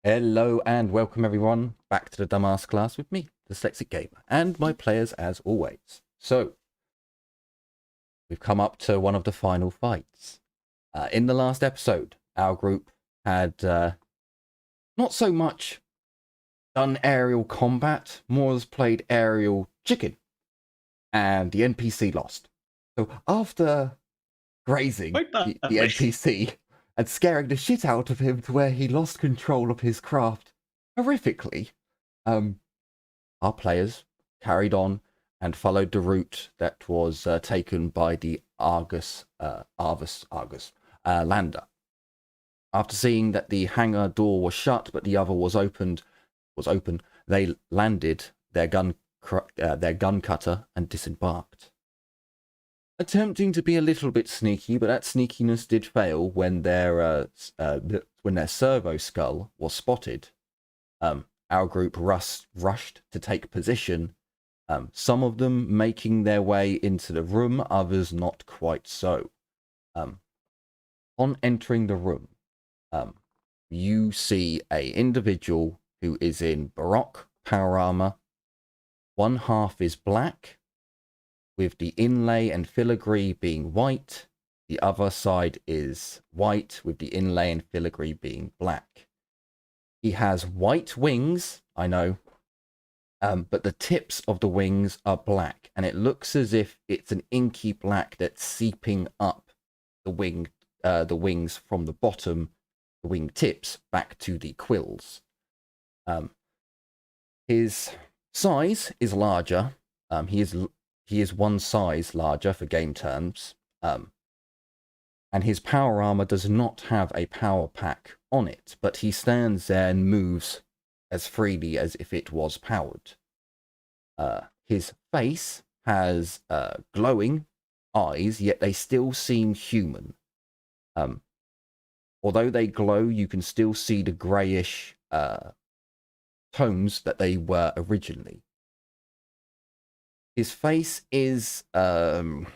Hello and welcome everyone back to the Dumbass class with me, the Dyslexic Gamer, and my players as always. So, we've come up to one of the final fights. In the last episode, our group had not so much done aerial combat, more has played aerial chicken, and the NPC lost. So after grazing the NPC and scaring the shit out of him to where he lost control of his craft horrifically, our players carried on and followed the route that was taken by the Argus lander. After seeing that the hangar door was shut but the other was open, they landed their gun cutter and disembarked. Attempting to be a little bit sneaky, but that sneakiness did fail when their servo skull was spotted. Our group rushed to take position, some of them making their way into the room, others not quite so. On entering the room, you see an individual who is in Baroque power armor. One half is black, with the inlay and filigree being white. The other side is white, with the inlay and filigree being black. He has white wings, I know, but the tips of the wings are black, and it looks as if it's an inky black that's seeping up the wings from the bottom, the wing tips, back to the quills. His size is larger. He is one size larger for game terms, and his power armor does not have a power pack on it, but he stands there and moves as freely as if it was powered. His face has glowing eyes, yet they still seem human. Although they glow, you can still see the greyish tones that they were originally. His face is it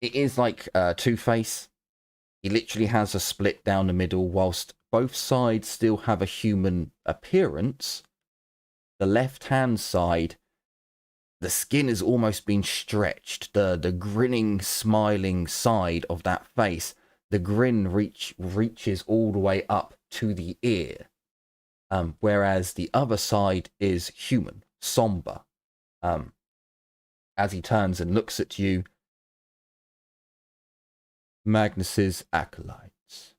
is like Two-Face. He literally has a split down the middle, whilst both sides still have a human appearance. The left-hand side, the skin has almost been stretched. The grinning, smiling side of that face, the grin reaches all the way up to the ear. Whereas the other side is human, somber. As he turns and looks at you, Magnus's acolytes.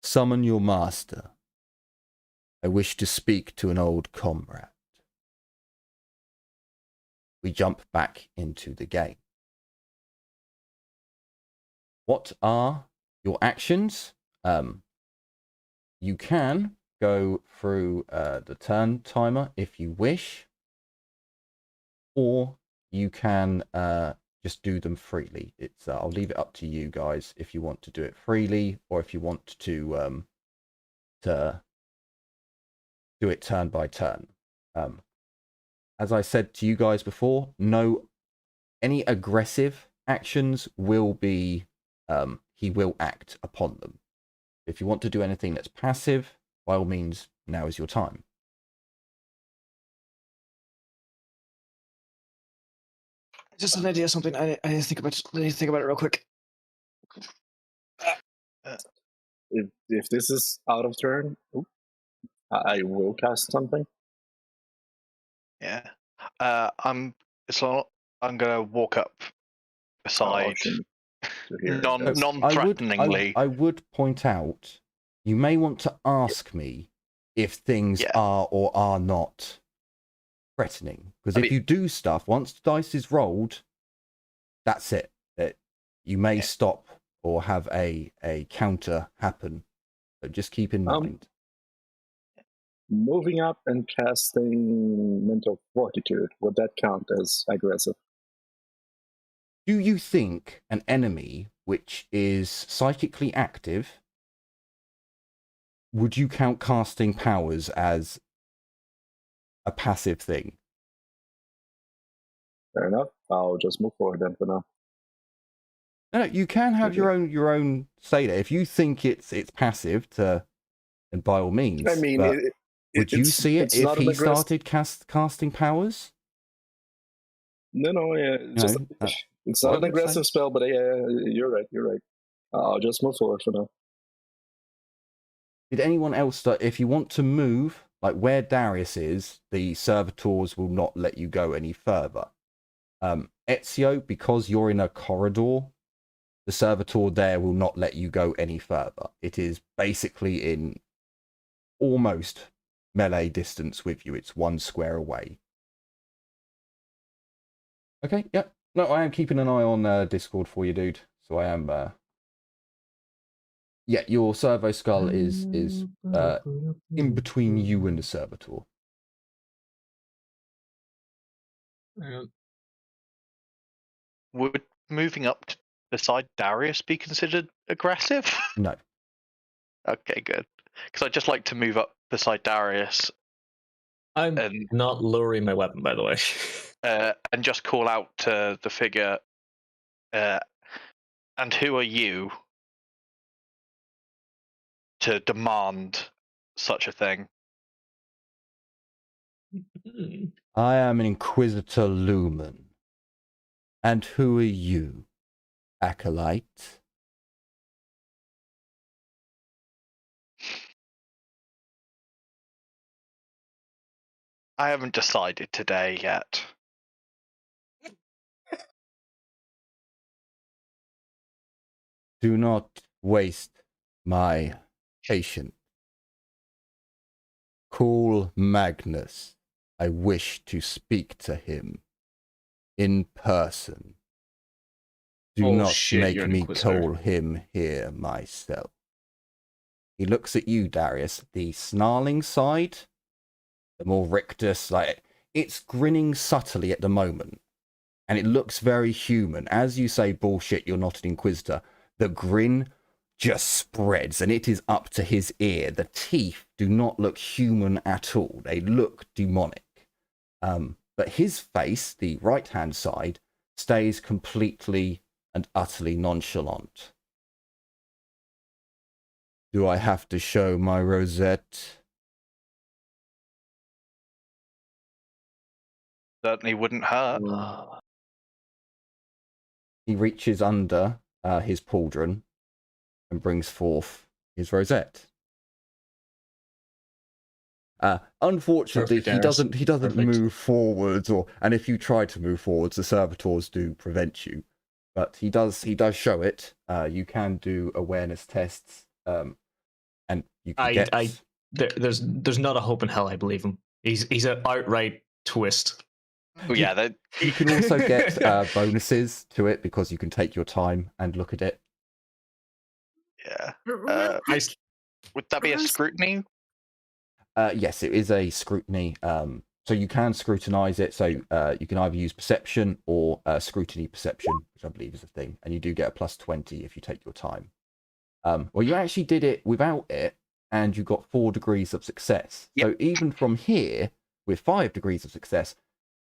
Summon your master. I wish to speak to an old comrade. We jump back into the game. What are your actions? You can go through the turn timer if you wish, or you can just do them freely. It's I'll leave it up to you guys if you want to do it freely, or if you want to do it turn by turn. As I said to you guys before, any aggressive actions will be he will act upon them. If you want to do anything that's passive, by all means, now is your time. Just an idea, something I need to think about. I need to think about it real quick. If this is out of turn, I will cast something. Yeah, I'm gonna walk up beside, non-threateningly. I would point out, you may want to ask me if things are or are not threatening, because if you do stuff, once the dice is rolled, that's it. You may stop or have a counter happen. So just keep in mind. Moving up and casting Mental Fortitude, would that count as aggressive? Do you think an enemy which is psychically active, would you count casting powers as a passive thing? Fair enough. I'll just move forward then for now. No, you can have your own say there. If you think it's passive to then by all means. I mean, but would you see it it's if not an he aggressive. started casting powers? No, yeah, No, just it's not I an would say. aggressive spell, but yeah, you're right. You're right. I'll just move forward for now. Did anyone else that if you want to move, like where Darius is, the servitors will not let you go any further. Ezio, because you're in a corridor, the servitor there will not let you go any further. It is basically in almost melee distance with you. It's 1 square away. Okay, yeah. No, I am keeping an eye on Discord for you, dude. So I am... Yeah, your servo skull is in between you and the servitor. Would moving up to beside Darius be considered aggressive? No. Okay, good. Because I'd just like to move up beside Darius. I'm not lowering my weapon, by the way. And just call out to the figure, and who are you to demand such a thing? I am an Inquisitor Lumen. And who are you, Acolyte? I haven't decided today yet. Do not waste my patience. Call Magnus. I wish to speak to him in person. Do Oh, not shit, make you're an me Inquisitor. call him here myself. He looks at you, Darius. The snarling side, the more rictus, like it's grinning subtly at the moment, and it looks very human. As you say, bullshit, you're not an Inquisitor. The grin just spreads, and it is up to his ear. The teeth do not look human at all. They look demonic. But his face, the right-hand side, stays completely and utterly nonchalant. Do I have to show my rosette? Certainly wouldn't hurt. He reaches under his pauldron and brings forth his rosette. Unfortunately, Perfect, he doesn't Perfect. move forwards, and if you try to move forwards, the servitors do prevent you. But he does show it. You can do awareness tests, and you can get. There's not a hope in hell I believe him. He's an outright twist. Well, yeah, You can also get bonuses to it because you can take your time and look at it. yeah. Real quick, Would that be a scrutiny? Yes, it is a scrutiny. So you can scrutinize it. So you can either use perception or scrutiny perception, which I believe is a thing. And you do get a +20 if you take your time. Well, you actually did it without it, and you got 4 degrees of success. Yep. So even from here, with 5 degrees of success,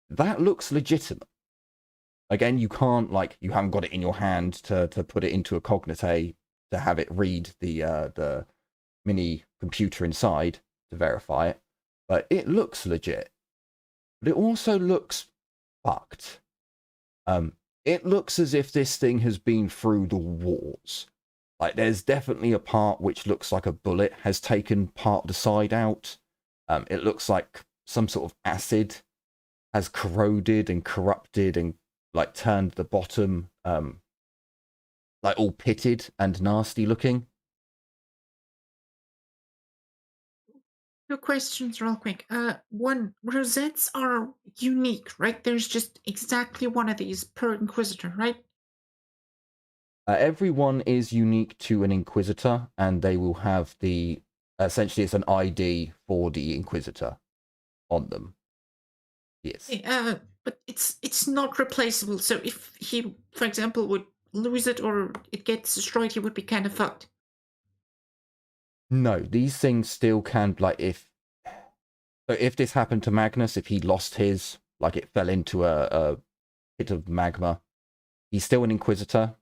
that looks legitimate. Again, you can't, you haven't got it in your hand to put it into a cognite to have it read the mini computer inside to verify it, but it looks legit. But it also looks fucked. It looks as if this thing has been through the wars. There's definitely a part which looks like a bullet has taken part of the side out. It looks like some sort of acid has corroded and corrupted and turned the bottom all pitted and nasty looking. 2 questions real quick. One, rosettes are unique, right? There's just exactly one of these per Inquisitor, right? Everyone is unique to an Inquisitor, and they will have essentially it's an ID for the Inquisitor on them. Yes. But it's not replaceable. So if he, for example, would lose it or it gets destroyed, he would be kind of fucked. No, these things still can, if this happened to Magnus, if he lost his, it fell into a pit of magma, he's still an Inquisitor.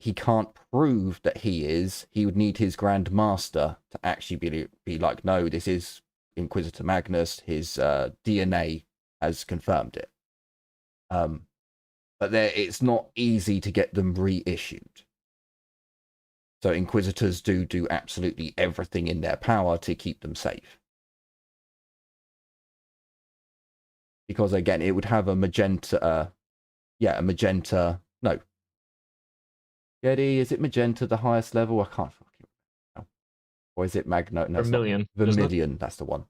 he can't prove that he is. He would need his Grand Master to actually be like, no, this is Inquisitor Magnus. His DNA has confirmed it. But it's not easy to get them reissued. So Inquisitors do absolutely everything in their power to keep them safe. Because again, it would have a magenta, no. Getty, is it magenta the highest level? I can't fucking remember. Or is it Magno? No, Vermilion. Vermilion, that's the one.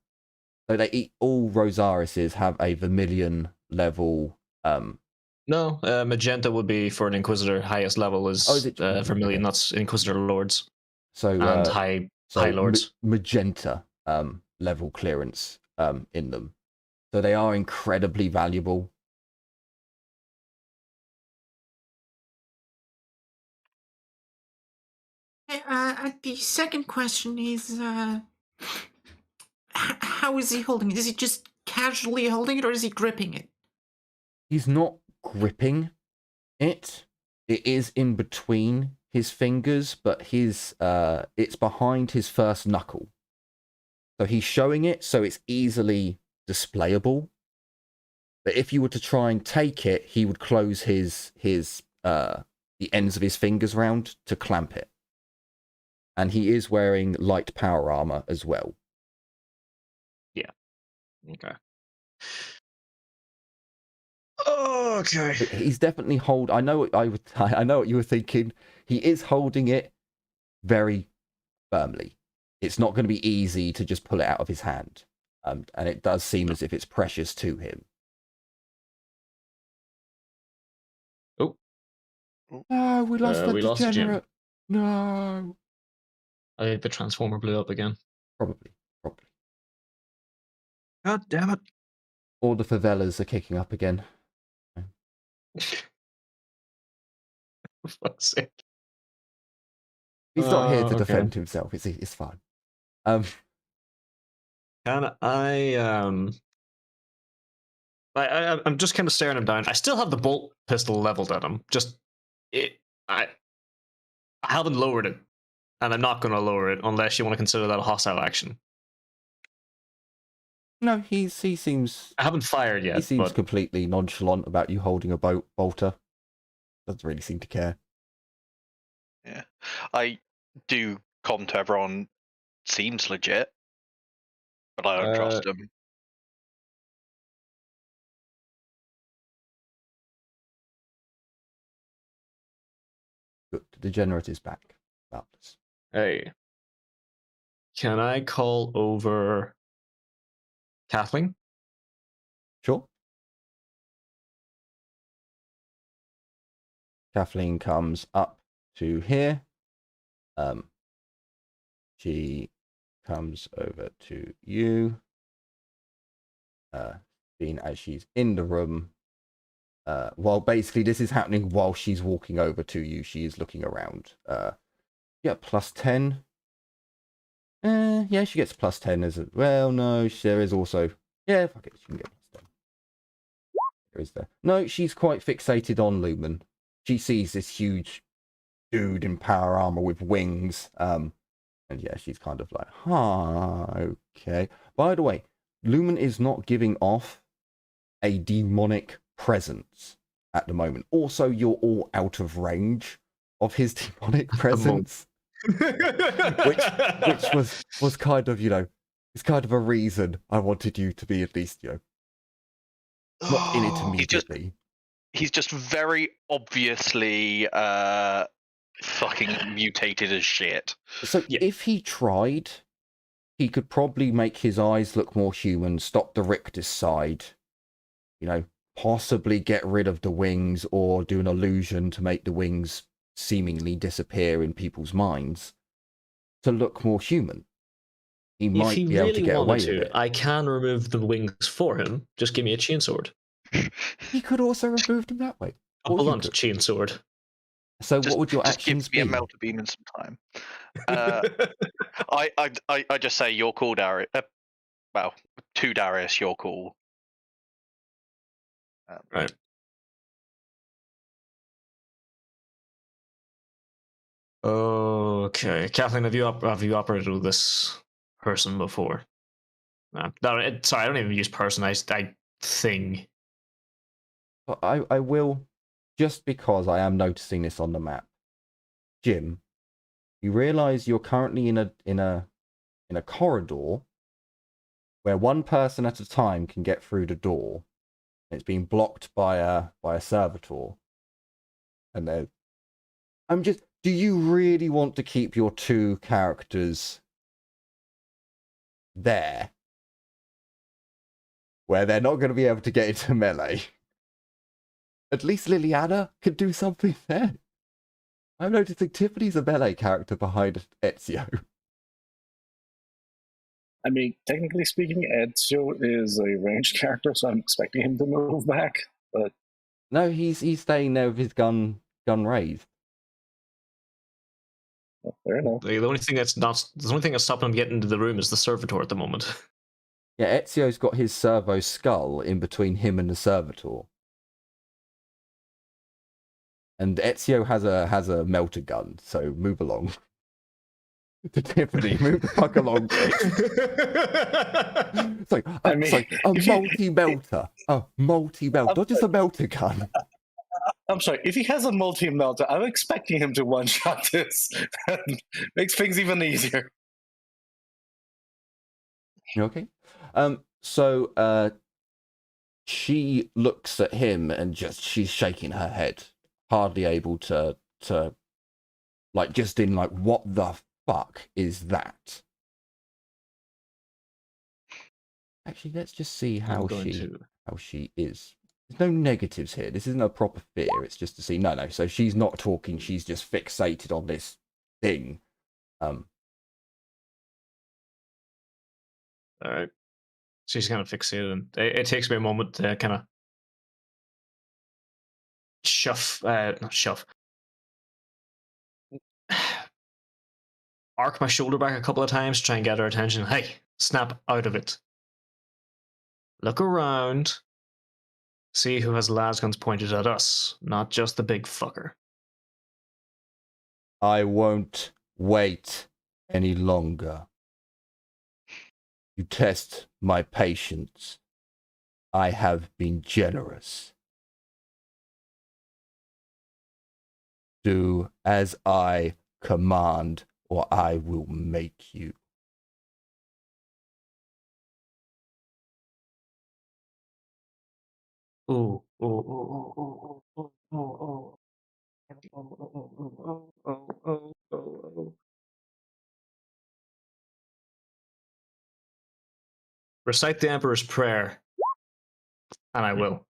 So all Rosarises have a Vermilion level. No, magenta would be for an Inquisitor. Highest level is Vermilion. Okay. That's Inquisitor Lords. So and high Lords. Magenta level clearance in them. So they are incredibly valuable. The second question is, how is he holding it? Is he just casually holding it, or is he gripping it? He's not gripping it. It is in between his fingers, but it's behind his first knuckle. So he's showing it, so it's easily displayable. But if you were to try and take it, he would close the ends of his fingers round to clamp it. And he is wearing light power armor as well. Yeah. Okay. Okay. But he's definitely I know what you were thinking. He is holding it very firmly. It's not going to be easy to just pull it out of his hand. And it does seem as if it's precious to him. Oh. No, we lost the we lost Jim. degenerate. No. I think the transformer blew up again. Probably. God damn it. All the favelas are kicking up again. For fuck's sake. He's not here to okay. defend himself. It's fine. Can I'm just kind of staring him down. I still have the bolt pistol leveled at him. I haven't lowered it, and I'm not going to lower it unless you want to consider that a hostile action. No, he seems. I haven't fired yet. He seems but... completely nonchalant about you holding a bolter. Doesn't really seem to care. Yeah, I do comment to everyone. Seems legit, but I don't trust him. Good. The degenerate is back. Doubtless. Hey, can I call over Kathleen? Sure. Kathleen comes up to here. She comes over to you. Being as she's in the room. Well, basically, this is happening while she's walking over to you. She is looking around. Yeah, +10. Yeah, she gets +10 as well. No, there is also. Yeah, fuck it, she can get +10. There is there. No, she's quite fixated on Lumen. She sees this huge dude in power armor with wings. And yeah, she's kind of like, okay. By the way, Lumen is not giving off a demonic presence at the moment. Also, you're all out of range of his demonic presence. which was kind of, it's kind of a reason I wanted you to be at least, not in it immediately. He's just very obviously fucking mutated as shit. So if he tried, he could probably make his eyes look more human, stop the rictus side, possibly get rid of the wings or do an illusion to make the wings seemingly disappear in people's minds to look more human. He might be able to get away with it. I can remove the wings for him. Just give me a chainsword. He could also remove them that way. A blunt chainsword. So what would your actions be? Give me a melter beam in some time. I just say you're cool, Darius. Well, to Darius, you're cool. Right. Okay, Kathleen, have you operated with this person before? No, sorry, I don't even use person. I thing. But I will, just because I am noticing this on the map. Jim, you realise you're currently in a corridor where one person at a time can get through the door. It's being blocked by a servitor. And do you really want to keep your two characters there? Where they're not going to be able to get into melee? At least Liliana could do something there. I'm noticing Tiffany's a melee character behind Ezio. I mean, technically speaking, Ezio is a ranged character, so I'm expecting him to move back. But No, he's staying there with his gun raised. well, fair enough. The only thing that's stopping him getting into the room is the servitor at the moment. Yeah, Ezio's got his servo skull in between him and the servitor. And Ezio has a melter gun, so move along. To Tiffany, move the fuck along, bitch. It's like, I mean, it's like a multi-melter. A multi-melter, not just a melter gun. I'm sorry, if he has a multi-melter, I'm expecting him to one-shot this. Makes things even easier. You okay? So she looks at him and she's shaking her head, hardly able to like, just in like, what the fuck is that? Actually, let's just see how she is. There's no negatives here. This isn't a proper fear. It's just to see. No. So she's not talking. She's just fixated on this thing. All right. She's kind of fixated, and it takes me a moment to kind of arc my shoulder back a couple of times, try and get her attention. Hey, snap out of it. Look around. See who has lasguns pointed at us, not just the big fucker. I won't wait any longer. You test my patience. I have been generous. Do as I command, or I will make you. Oh. Recite the Emperor's Prayer, and I will.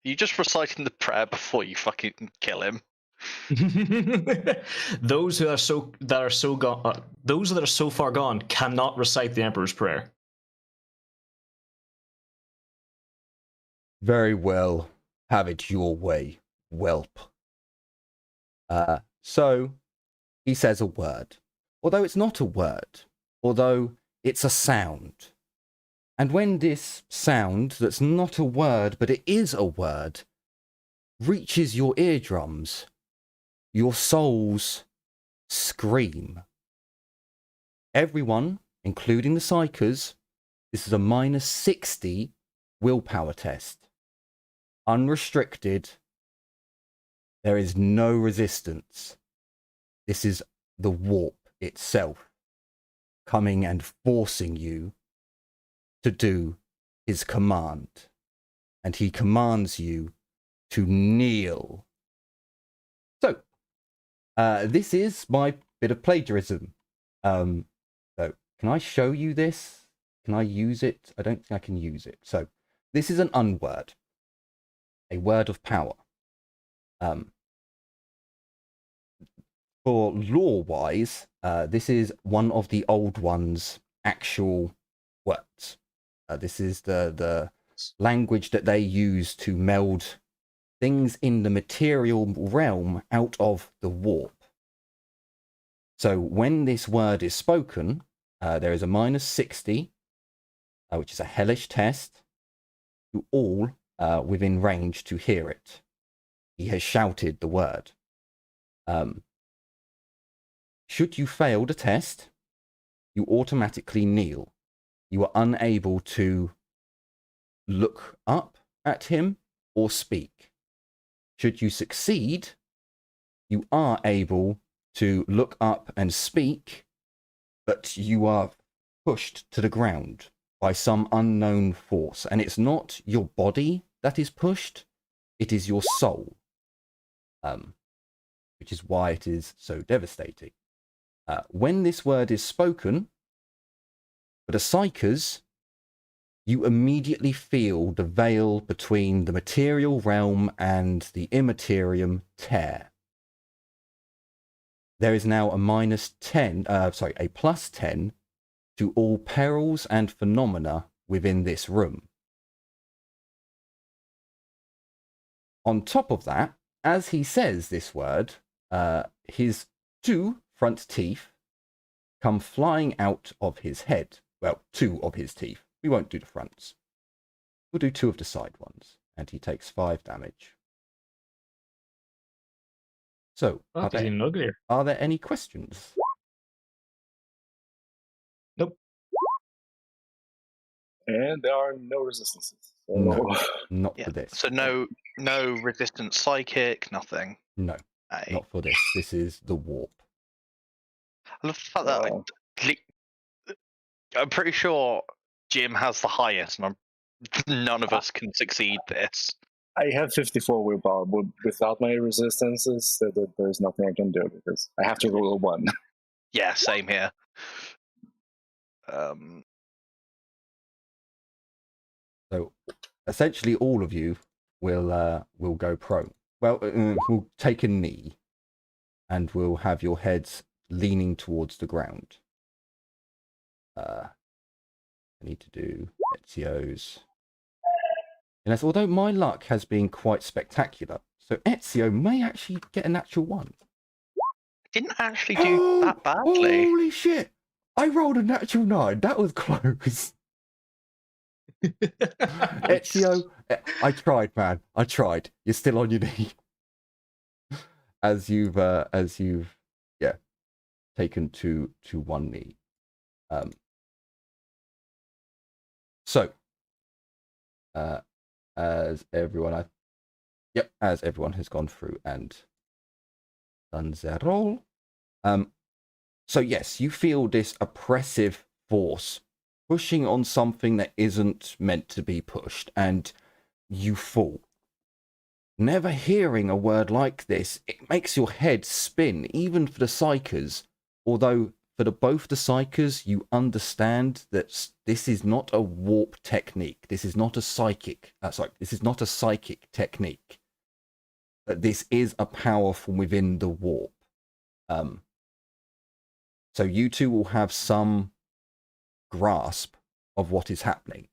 You just reciting the prayer before you fucking kill him. Those that are so far gone cannot recite the Emperor's Prayer. Very well. Have it your way, whelp. So he says a word. Although it's not a word. Although it's a sound. And when this sound, that's not a word, but it is a word, reaches your eardrums, your souls scream. Everyone, including the psychers, this is a -60 willpower test. Unrestricted. There is no resistance. This is the warp itself coming and forcing you to do his command. And he commands you to kneel. So, this is my bit of plagiarism. So, can I show you this? Can I use it? I don't think I can use it. So, this is an unword. A word of power. For lore-wise, this is one of the old ones' actual words. This is the language that they use to meld things in the material realm out of the warp. So when this word is spoken, there is a -60, which is a hellish test, to all within range to hear it. he has shouted the word. Should you fail the test, you automatically kneel. You are unable to look up at him or speak. Should you succeed, you are able to look up and speak, but you are pushed to the ground by some unknown force. And it's not your body that is pushed, it is your soul. Which is why it is so devastating. When this word is spoken, for the psychers, you immediately feel the veil between the material realm and the immaterium tear. There is now a plus 10 to all perils and phenomena within this room. On top of that, as he says this word, his 2 front teeth come flying out of his head. Well, 2 of his teeth. We won't do the fronts. We'll do 2 of the side ones, and he takes 5 damage. So, Oh, he's even uglier. are there any questions? Nope. And there are no resistances. So... No. Not Yeah. for this. So no resistant psychic, nothing. No, Aye. not for this. This is the warp. I love the fact that I'm pretty sure Jim has the highest, and none of us can succeed this. I have 54 willpower, but without my resistances, there's nothing I can do because I have to roll a 1. Yeah, same here. So, essentially, all of you will go prone. Well, we'll take a knee, and we'll have your heads leaning towards the ground. I need to do Ezio's. Yes, although my luck has been quite spectacular, so Ezio may actually get a natural 1. Didn't actually do that badly. Holy shit! I rolled a natural 9. That was close. Ezio, I tried, man. I tried. You're still on your knee. As you've taken to one knee. As everyone has gone through and done their roll. So yes, you feel this oppressive force pushing on something that isn't meant to be pushed, and you fall. Never hearing a word like this, it makes your head spin, even for the psychers. Although for both the psychers, you understand that this is not a warp technique. This is not a psychic. This is not a psychic technique. But this is a power from within the warp. So you two will have some grasp of what is happening.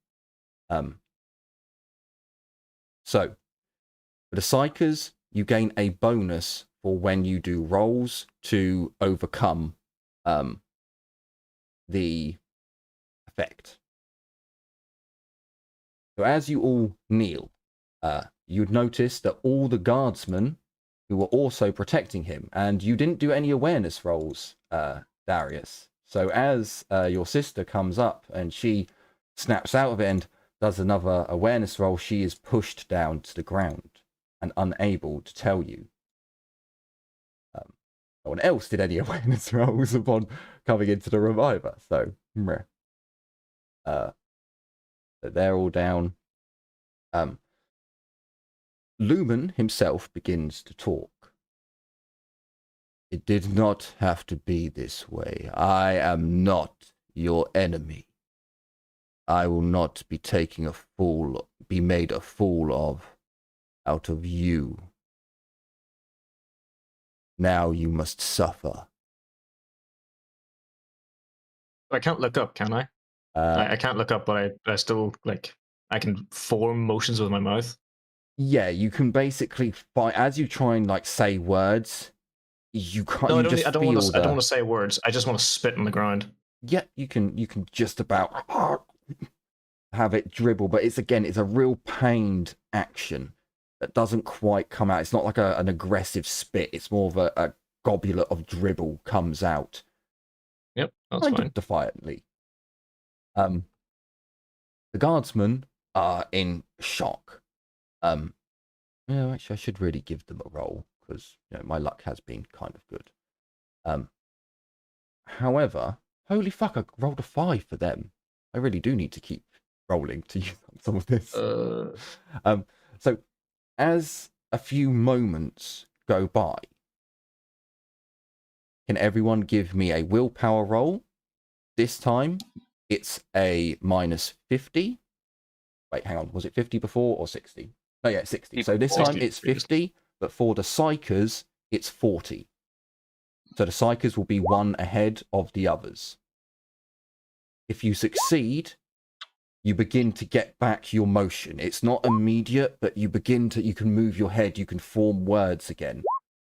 So for the psychers, you gain a bonus for when you do rolls to overcome the effect. So as you all kneel, you'd notice that all the guardsmen who were also protecting him, and you didn't do any awareness rolls, Darius. So as your sister comes up and she snaps out of it and does another awareness roll, she is pushed down to the ground and unable to tell you. No one else did any awareness rolls upon coming into the room either. So, they're all down. Lumen himself begins to talk. It did not have to be this way. I am not your enemy. I will not be made a fool of out of you. Now you must suffer. I can't look up, can I? I can't look up, but I still, I can form motions with my mouth. Yeah, you can basically find, as you try and say words, you can't. No, I don't want to say words. I just want to spit on the ground. Yeah, you can just about have it dribble, but it's a real pained action. that doesn't quite come out. It's not like an aggressive spit. It's more of a goblet of dribble comes out. Yep, that's Kind fine. of defiantly. The guardsmen are in shock. Yeah, actually, I should really give them a roll because my luck has been kind of good. However, holy fuck, I rolled a 5 for them. I really do need to keep rolling to use up some of this. So, as a few moments go by, can everyone give me a willpower roll? This time, it's a -50. Wait, hang on. Was it 50 before or 60? Oh, yeah, 60. So this time it's 50, but for the psychers, it's 40. So the psychers will be 1 ahead of the others. If you succeed, you begin to get back your motion. It's not immediate, but you can move your head, you can form words again.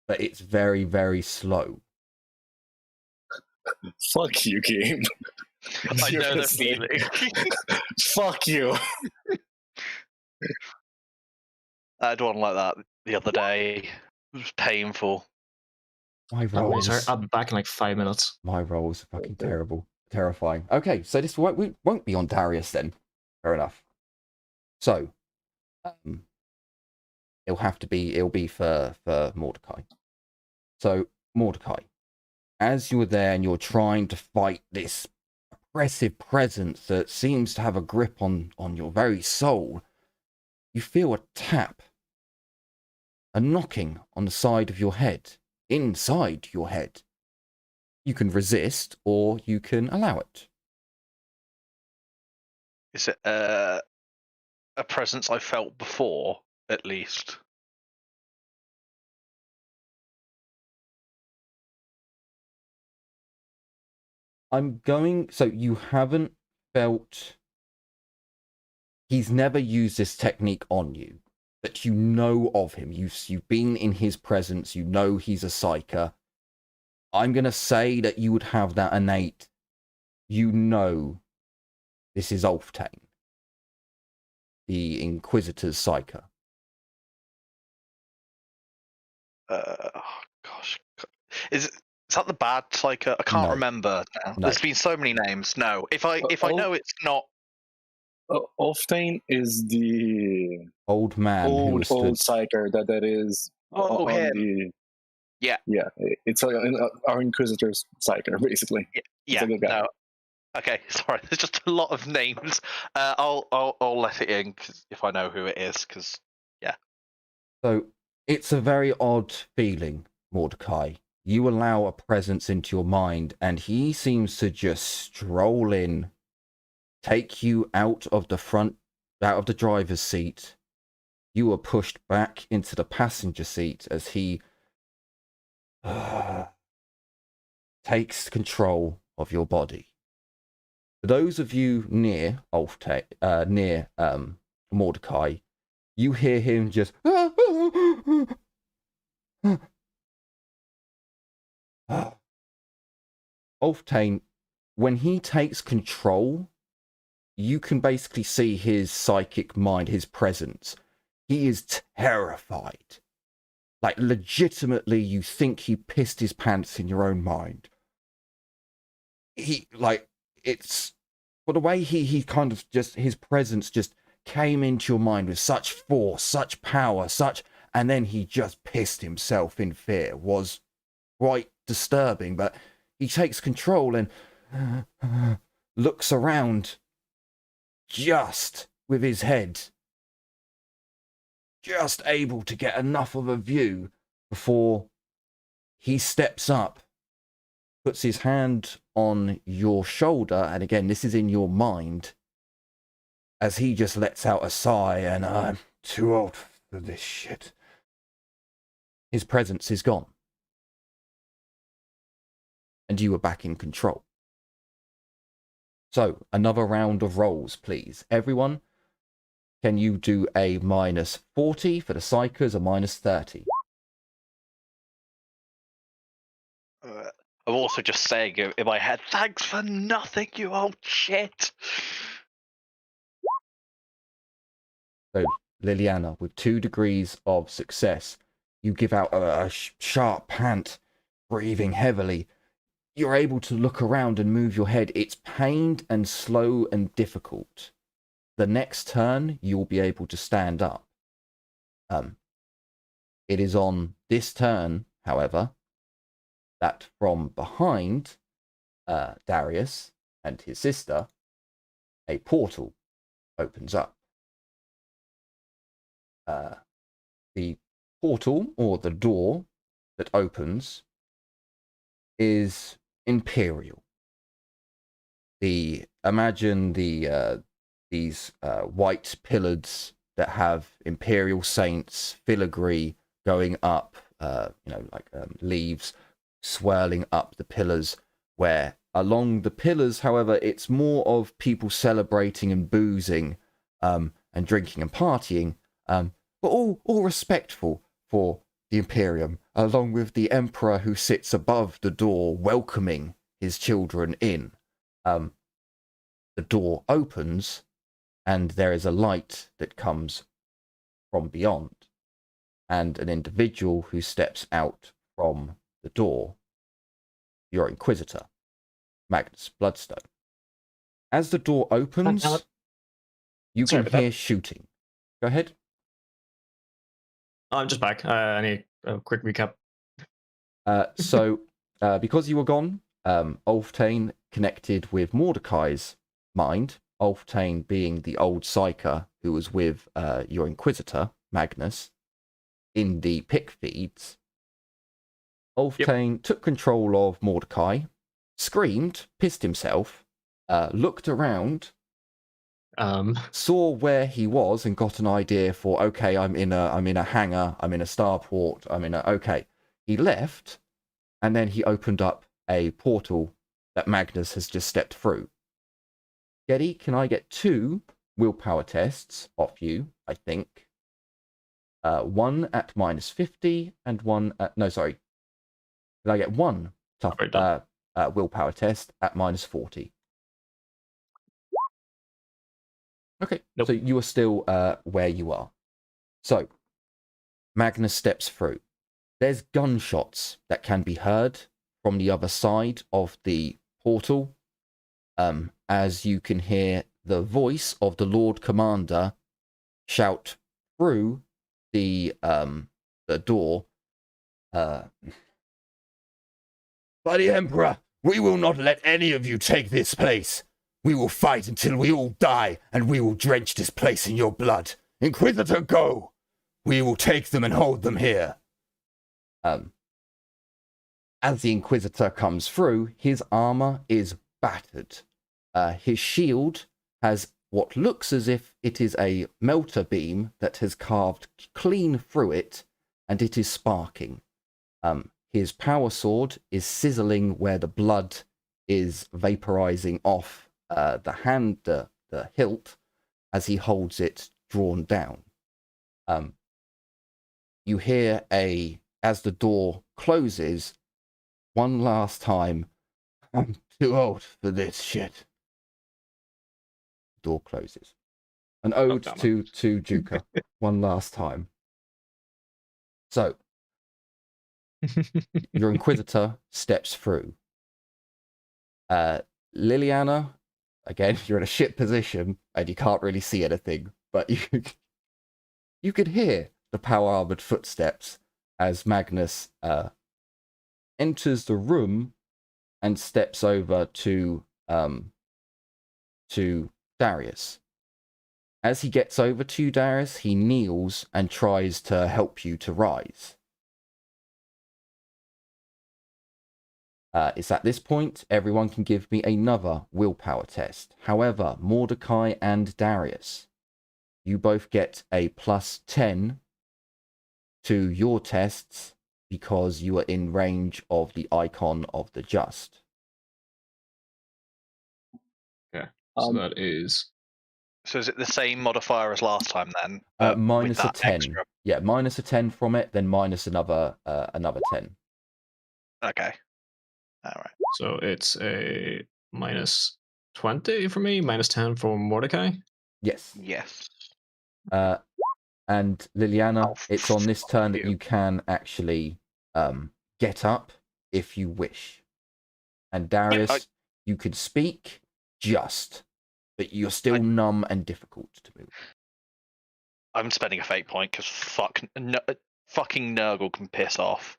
But it's very, very slow. Fuck you, game. I know the feeling. Fuck you. I had one like that the other day. It was painful. My Oh, rolls. sorry, I'll be back in like 5 minutes. My rolls are fucking terrible. Terrifying. Okay, so this won't be on Darius then. Fair enough. So, it'll be for Mordecai. So, Mordecai, as you're there and you're trying to fight this oppressive presence that seems to have a grip on your very soul, you feel a tap, a knocking on the side of your head, inside your head. You can resist or you can allow it. Is it a presence I felt before, at least? So you haven't felt... He's never used this technique on you, but you know of him. You've been in his presence. You know he's a psyker. I'm going to say that you would have that innate... You know this is Ulftane, the Inquisitor's psyker. Gosh. Is that the bad psyker? I can't No. remember now. No. There's been so many names. No. If I know it's not... Ulftane is the Old man who old was stood... psyker that is Oh, on him. the... Yeah. Yeah, it's our Inquisitor's psyker, basically. Yeah, a good guy. no. Okay, sorry. There's just a lot of names. I'll let it in if I know who it is. Because So it's a very odd feeling, Mordecai. You allow a presence into your mind, and he seems to just stroll in, take you out of the driver's seat. You are pushed back into the passenger seat as he takes control of your body. For those of you near Mordecai, you hear him just... Ulftane, when he takes control, you can basically see his psychic mind, his presence. He is terrified. Like, legitimately, you think he pissed his pants in your own mind. It's... For the way he kind of just... His presence just came into your mind with such force, such power, and then he just pissed himself in fear. Was quite disturbing, but he takes control and looks around just with his head, just able to get enough of a view before he steps up, puts his hand on your shoulder, and again, this is in your mind, as he just lets out a sigh, and I'm too old for this shit. His presence is gone. And you are back in control. So, another round of rolls, please. Everyone, can you do a -40 for the psychers, a -30? I'm also just saying in my head, thanks for nothing, you old shit. So, Liliana, with 2 degrees of success. You give out a sharp pant, breathing heavily. You're able to look around and move your head. It's pained and slow and difficult. The next turn, you'll be able to stand up. It is on this turn, however, that from behind Darius and his sister, a portal opens up. The portal, or the door that opens, is imperial. Imagine these white pillars that have imperial saints filigree going up, leaves swirling up the pillars, where along the pillars, however, it's more of people celebrating and boozing and drinking and partying, but all respectful for the Imperium, along with the Emperor who sits above the door welcoming his children in. The door opens and there is a light that comes from beyond, and an individual who steps out from the door, your Inquisitor, Magnus Bloodstone. As the door opens, you can hear shooting. Go ahead. I'm just back. I need a quick recap. Because you were gone, Ulftane connected with Mordecai's mind, Ulftane being the old psyker who was with your Inquisitor, Magnus, in the pick feeds. Ulftane took control of Mordecai, screamed, pissed himself, looked around, saw where he was and got an idea for, okay, I'm in a hangar, I'm in a starport, okay. He left, and then he opened up a portal that Magnus has just stepped through. Getty, can I get 2 willpower tests off you, I think? One at -50 and one at... No, sorry. Did I get 1 tough willpower test at -40? Okay, nope. So you are still where you are. So, Magnus steps through. There's gunshots that can be heard from the other side of the portal, as you can hear the voice of the Lord Commander shout through the door. By the Emperor, we will not let any of you take this place. We will fight until we all die, and we will drench this place in your blood. Inquisitor, go! We will take them and hold them here. As the Inquisitor comes through, his armor is battered. His shield has what looks as if it is a melter beam that has carved clean through it, and it is sparking. His power sword is sizzling where the blood is vaporizing off the hilt, as he holds it drawn down. You hear as the door closes, one last time, I'm too old for this shit. Door closes. An ode to Juka, one last time. So, your Inquisitor steps through. Liliana, again, you're in a shit position and you can't really see anything, but you could hear the power-armored footsteps as Magnus enters the room and steps over to Darius. As he gets over to you, Darius, he kneels and tries to help you to rise. It's at this point, everyone can give me another willpower test. However, Mordecai and Darius, you both get a +10 to your tests because you are in range of the icon of the just. Okay, so that is... So is it the same modifier as last time then? Minus a 10. Extra? Yeah, minus a 10 from it, then minus another 10. Okay. All right. So it's a -20 for me, -10 for Mordecai. Yes. Yes. And Liliana, Oh, it's on this fuck turn that you. you can actually get up if you wish. And Darius, you could speak but you're still numb and difficult to move. I'm spending a fate point because fucking Nurgle can piss off.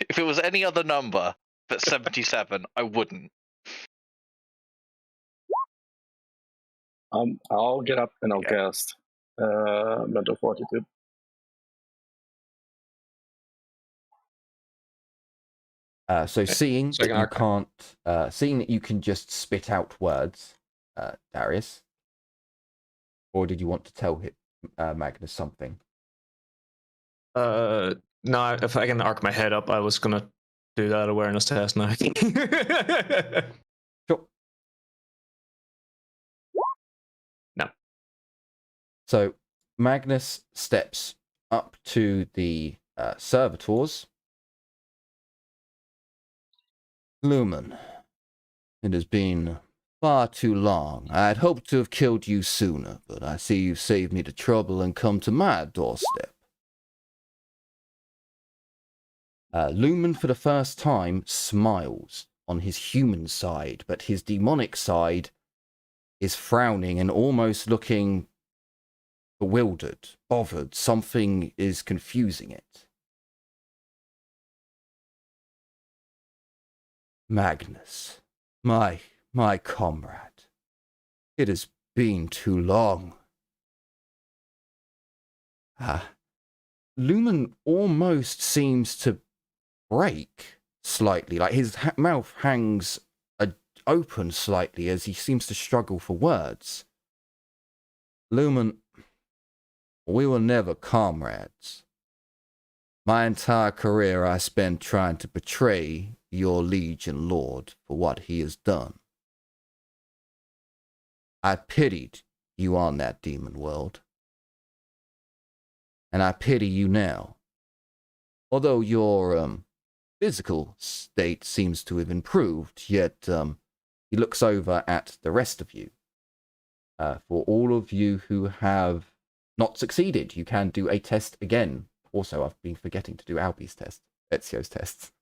If it was any other number but 77, I wouldn't. I'll get up and I'll Okay. cast mental fortitude. So seeing So I that can you can't, seeing that you can just spit out words, Darius, or did you want to tell Magnus something? No, if I can arc my head up, I was gonna do that awareness test now. Sure. No. So Magnus steps up to the servitors. Lumen, it has been far too long. I had hoped to have killed you sooner, but I see you've saved me the trouble and come to my doorstep. Lumen, for the first time, smiles on his human side, but his demonic side is frowning and almost looking bewildered, bothered. Something is confusing it. Magnus, my comrade, it has been too long. Lumen almost seems to break slightly, like his mouth hangs open slightly as he seems to struggle for words. Lumen, we were never comrades. My entire career I spent trying to betray your liege and lord for what he has done. I pitied you on that demon world. And I pity you now. Although your physical state seems to have improved, yet he looks over at the rest of you. For all of you who have not succeeded, you can do a test again. Also, I've been forgetting to do Albie's test, Ezio's tests.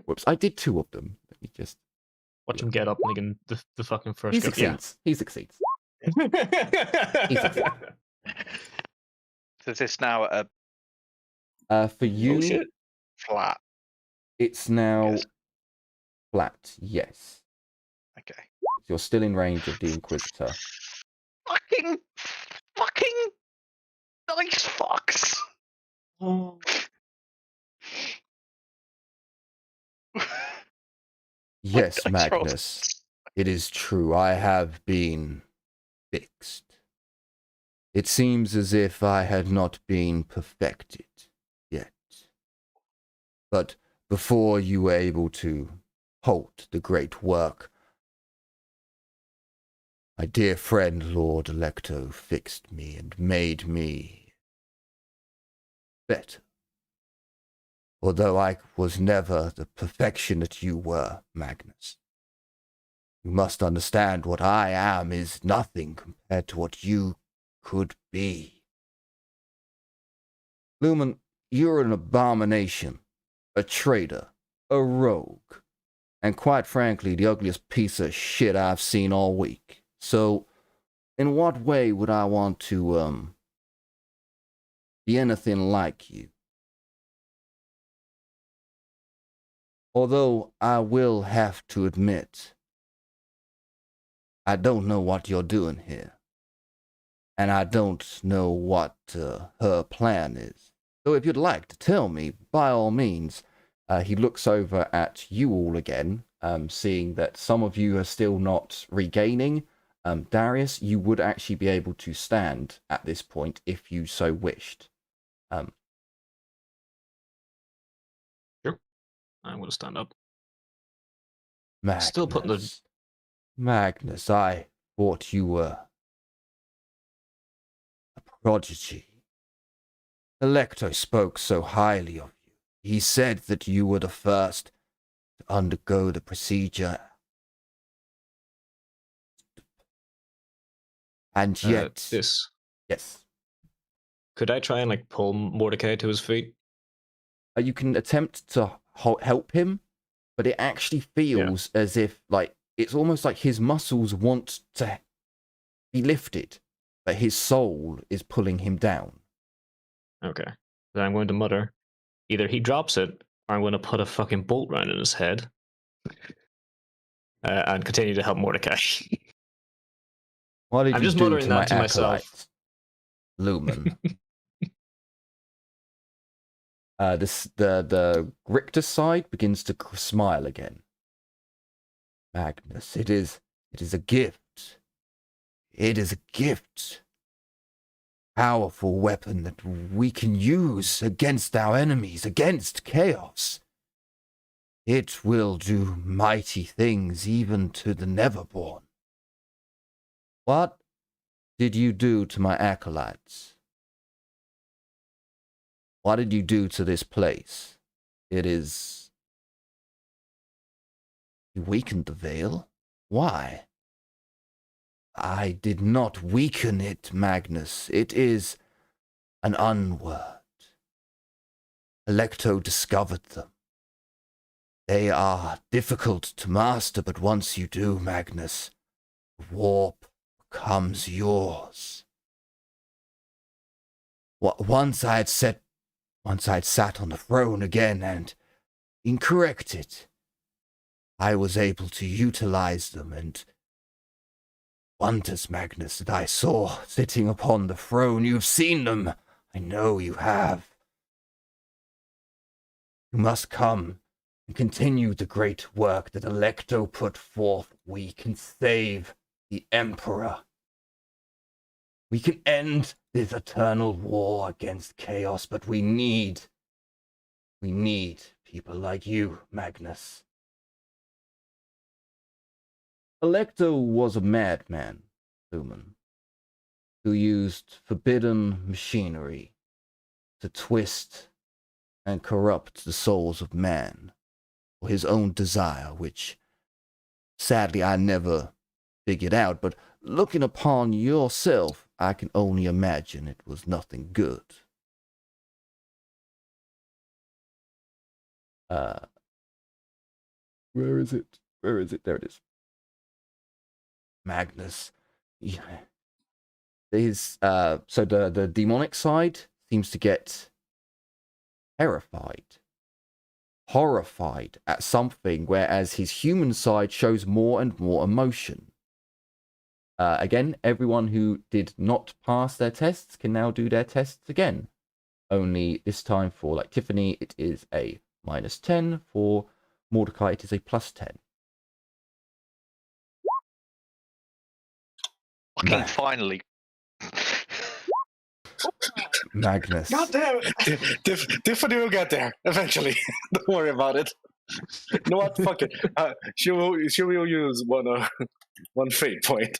Whoops, I did 2 of them. Let me just... Watch him get up and again the fucking first He go. succeeds. Yeah. He succeeds. He succeeds. So is this now at a For you, flat? it's now Yes. flat, yes. Okay. You're still in range of the Inquisitor. Fucking nice fucks. Yes, Dice rolls. Magnus. It is true. I have been fixed. It seems as if I had not been perfected yet. But before you were able to halt the great work, my dear friend Lord Electo fixed me and made me better. Although I was never the perfection that you were, Magnus. You must understand what I am is nothing compared to what you could be. Lumen, you're an abomination, a traitor, a rogue, and quite frankly, the ugliest piece of shit I've seen all week. So, in what way would I want to, be anything like you? Although I will have to admit, I don't know what you're doing here. And I don't know what her plan is. So if you'd like to tell me, by all means. He looks over at you all again, seeing that some of you are still not regaining. Darius, you would actually be able to stand at this point if you so wished. Sure. I'm going to stand up. Magnus, Still putting the... Magnus, I thought you were a prodigy. Electo spoke so highly of you. He said that you were the first to undergo the procedure. And yet... This. Yes. Could I try and like pull Mordecai to his feet? You can attempt to help him, but it actually feels as if like it's almost like his muscles want to be lifted, but his soul is pulling him down. Okay. Then I'm going to mutter. Either he drops it, or I'm going to put a fucking bolt round in his head and continue to help Mordecai. What did I'm you just do muttering to that my to myself. acolyte, Lumen? The Richter side begins to smile again. Magnus, it is a gift. It is a gift. Powerful weapon that we can use against our enemies, against chaos. It will do mighty things even to the Neverborn. What did you do to my acolytes? What did you do to this place? It is... You weakened the veil? Why? I did not weaken it, Magnus. It is an unword. Electo discovered them. They are difficult to master, but once you do, Magnus, the warp becomes yours. Once I had sat on the throne again and incorrected, I was able to utilize them, and wonders, Magnus, that I saw sitting upon the throne. You've seen them. I know you have. You must come and continue the great work that Electo put forth. We can save the Emperor. We can end this eternal war against chaos, but we need people like you, Magnus. Electo was a madman, Lumen, who used forbidden machinery to twist and corrupt the souls of man for his own desire, which sadly I never figured out, but looking upon yourself, I can only imagine it was nothing good. Where is it? Where is it? There it is. Magnus. Yeah. So the demonic side seems to get terrified, horrified at something, whereas his human side shows more and more emotion. Again, everyone who did not pass their tests can now do their tests again. Only this time for like Tiffany, it is a -10. For Mordecai, it is a +10. Fucking finally. Magnus. God damn it! Tiffany will get there eventually. Don't worry about it. You know what? Fuck it. She will use one fate point.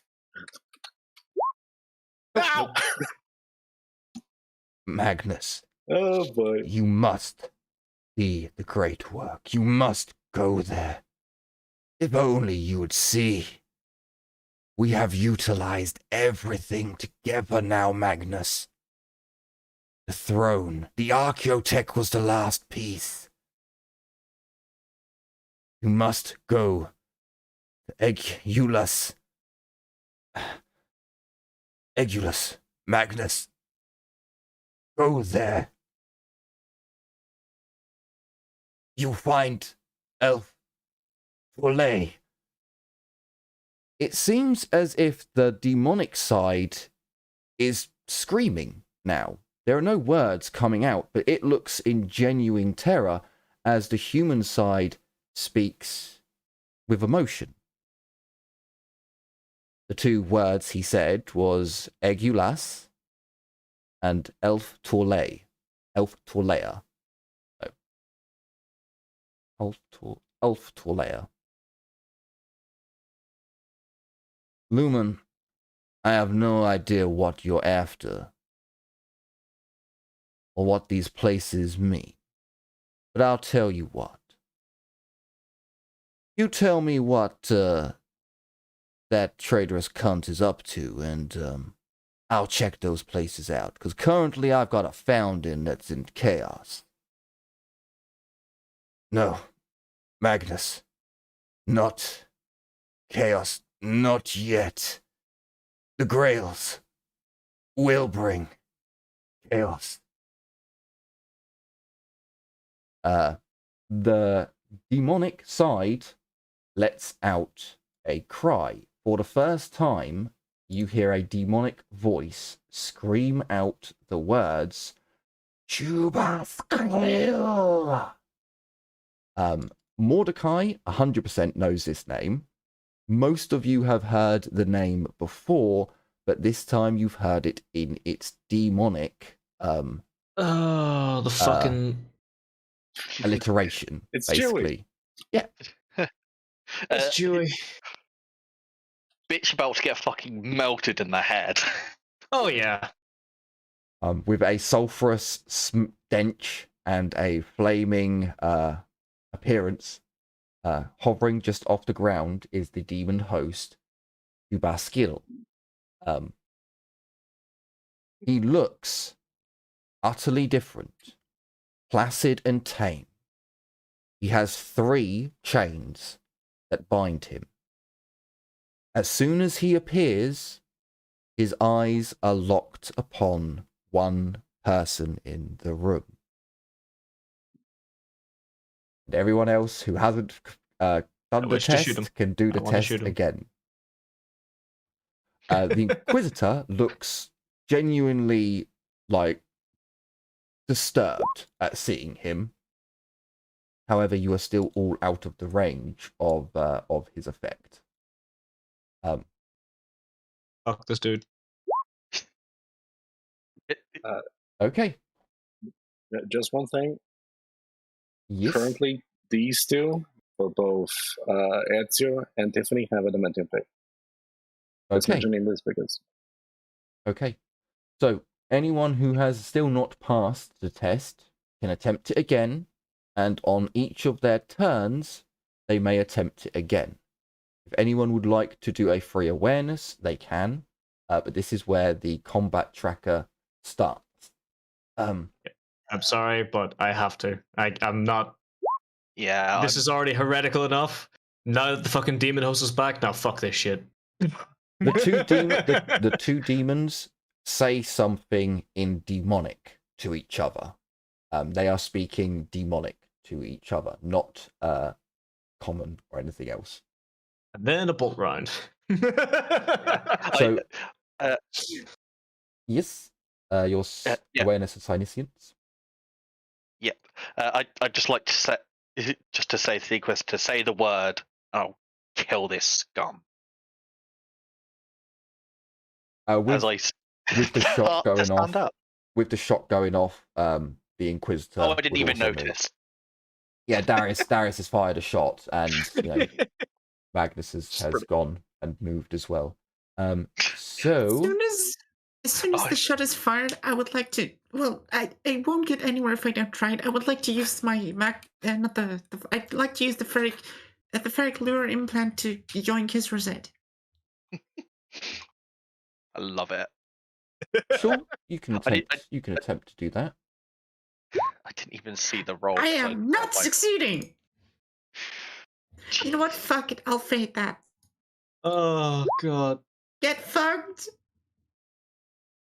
Ow! Magnus. Oh boy. You must see the great work. You must go there. If only you would see. We have utilized everything together now, Magnus. The throne, the Archaeotech was the last piece. You must go to Egulus. Magnus. Go there. You'll find Elf Forley. It seems as if the demonic side is screaming now. There are no words coming out, but it looks in genuine terror as the human side speaks with emotion. The two words he said was Egulus and Elf Torlea. Elf Torlea. Elf Torlea. Lumen, I have no idea what you're after, or what these places mean, but I'll tell you what. You tell me what that traitorous cunt is up to, and I'll check those places out, because currently I've got a founding that's in chaos. No, Magnus, not chaos, not yet. The Grails will bring chaos. The demonic side lets out a cry. For the first time, you hear a demonic voice scream out the words, Chubasquil. Mordecai 100% knows this name. Most of you have heard the name before, but this time you've heard it in its demonic Oh, the fucking alliteration, It's basically. Yeah. It's Julie. Bitch about to get fucking melted in the head. Oh yeah. With a sulfurous stench and a flaming appearance, hovering just off the ground is the demon host, Ubaskil. He looks utterly different, placid and tame. He has 3 chains that bind him. As soon as he appears, his eyes are locked upon one person in the room. And everyone else who hasn't done the wish to shoot him. test can do the I wanna test shoot him. again. The Inquisitor looks genuinely, like, disturbed at seeing him. However, you are still all out of the range of his effect. Fuck this dude. Okay. Just one thing. Yes. Currently, these two, for both Ezio and Tiffany, have adamantium plate. Just Okay. mentioning this because Okay. So anyone who has still not passed the test can attempt it again, and on each of their turns, they may attempt it again. If anyone would like to do a free awareness, they can, but this is where the combat tracker starts. I'm sorry, but I have to. I'm not. Yeah. This is already heretical enough. Now that the fucking demon host is back, now fuck this shit. The two demons say something in demonic to each other. They are speaking demonic to each other, not common or anything else. And then a bolt round. So, uh, yes, your yeah. awareness of Sinisians. Yep. I'd just like to say to the Inquisitor, to say the word, I'll kill this scum. With the shot going off, up. with the shot going off, the Inquisitor. Oh, I didn't would even also move. notice. Yeah, Darius has fired a shot, and Magnus has gone and moved as well. So As soon as the shot is fired, I would like to. Well, I won't get anywhere if I don't try it. I would like to use my I'd like to use the ferric lure implant to yoink his rosette. I love it. sure, you can attempt to do that. I didn't even see the roll. I am not succeeding. You know what? Fuck it. I'll fade that. Oh god. Get fucked.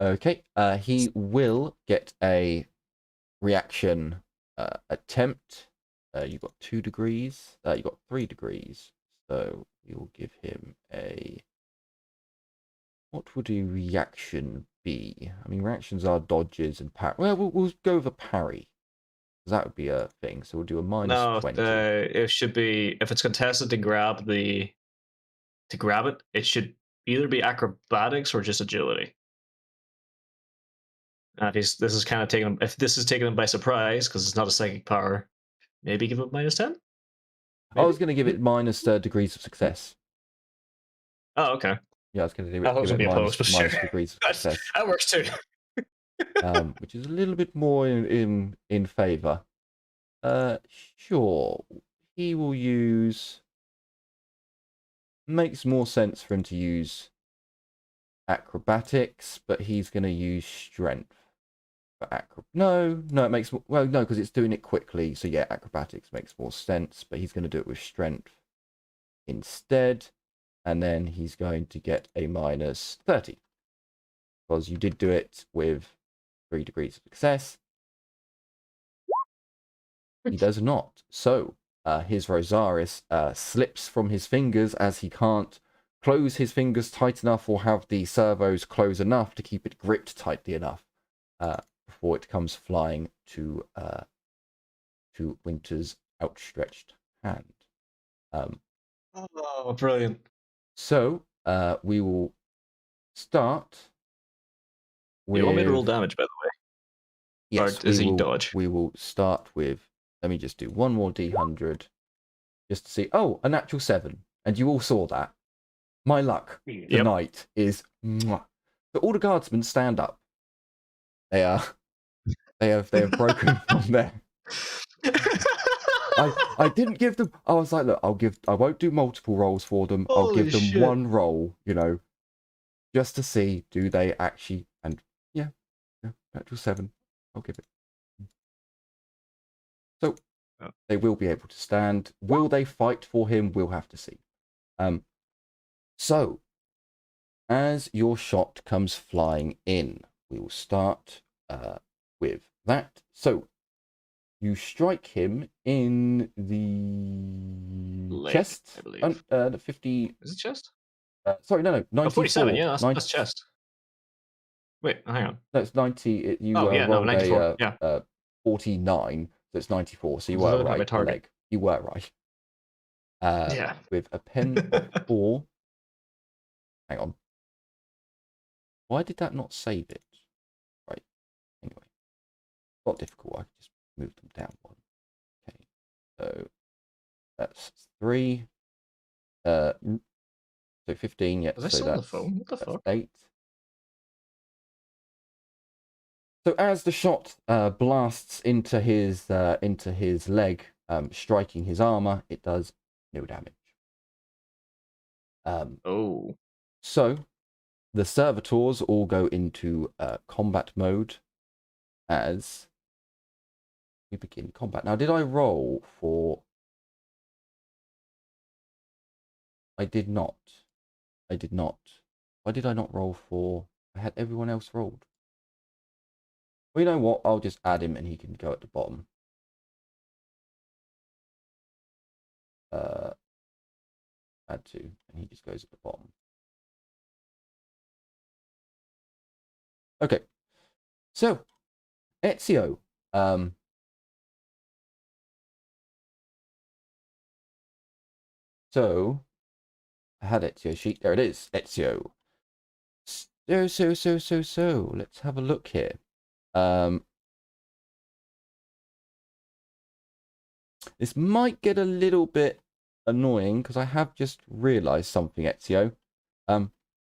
Okay, he will get a reaction attempt. You got 2 degrees. You got 3 degrees. So we will give him a. What would a reaction be? I mean, reactions are dodges and parry. Well, we'll go with a parry. That would be a thing. So we'll do a minus 20. It should be, if it's contested to grab it, it should either be acrobatics or just agility. If this is taking him by surprise because it's not a psychic power, maybe give it -10. Maybe? I was going to give it minus degrees of success. Oh, okay. Yeah, I was going to give it minus degrees of success. That works too. Which is a little bit more in favor. Sure. He will use. Makes more sense for him to use acrobatics, but he's going to use strength for No, it makes no, because it's doing it quickly. So yeah, acrobatics makes more sense, but he's going to do it with strength instead, and then he's going to get a minus 30 because you did do it with 3 degrees of success. He does not. So his Rosaris slips from his fingers as he can't close his fingers tight enough or have the servos close enough to keep it gripped tightly enough before it comes flying to Winter's outstretched hand. Oh, brilliant. So we will start with... You want me to roll damage, by the way? Yes, or is he dodge? We will start with... Let me just do one more D100 just to see. Oh, a natural 7. And you all saw that. My luck tonight is... Mwah. So all the guardsmen stand up. They have broken from there. I didn't give them... I was like, look, I won't do multiple rolls for them. I'll give them one roll, you know, just to see, do they actually... And yeah, natural 7. I'll give it. So they will be able to stand. Will they fight for him? We'll have to see. So as your shot comes flying in, we will start with that. So you strike him in the chest. I believe. The 50. Is it chest? Sorry, no, 94. 47. Yeah, that's chest. Wait, hang on. No, it's 90. You rolled 94. a 49. So it's 94. So you were right. Leg. You were right. With a pen of 4. Hang on. Why did that not save it? Right. Anyway. Not difficult. I can just move them down one. Okay. So that's 3. So 15. Yeah. Was I still on the phone? What the fuck? 8. So as the shot blasts into his leg, striking his armor, it does no damage. So the servitors all go into combat mode as we begin combat. Now, did I roll for... I did not. Why did I not roll for... I had everyone else rolled. Well, you know what? I'll just add him and he can go at the bottom. Add 2, and he just goes at the bottom. Okay. So, Ezio. So, I had Ezio sheet. There it is. Ezio. So. Let's have a look here. This might get a little bit annoying because I have just realized something, Ezio.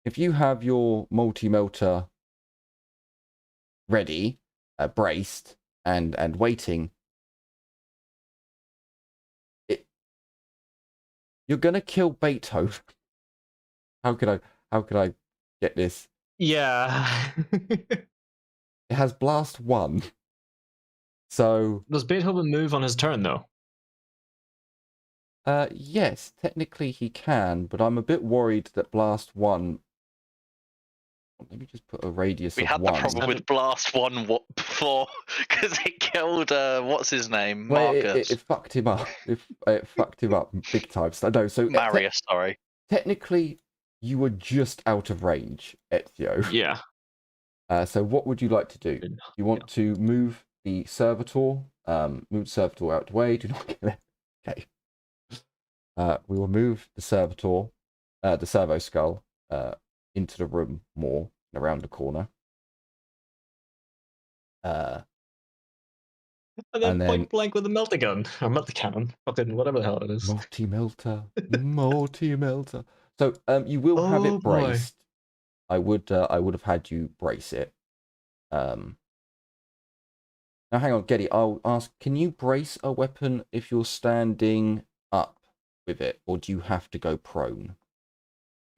If you have your multi-melter ready, braced, and waiting, you're gonna kill Beethoven. How could I get this? Yeah. It has blast 1. So does Beethoven move on his turn though? Yes, technically he can, but I'm a bit worried that blast 1. Let me just put a radius of 1. We had the problem with blast 1 before because it killed what's his name, well, Marcus. It fucked him up. It fucked him up big time. No, so Marius, sorry. Technically, you were just out of range, Ezio. Yeah. So what would you like to do? You want to move the servitor? Move the servitor out the way. Do not kill it. Okay. We will move the servitor, the servo skull, into the room more, around the corner. And then point blank with a melter gun or melter cannon, fucking whatever the hell it is. Multi-melter. So you will have it braced. I would have had you brace it. Now hang on, Getty. I'll ask. Can you brace a weapon if you're standing up with it, or do you have to go prone?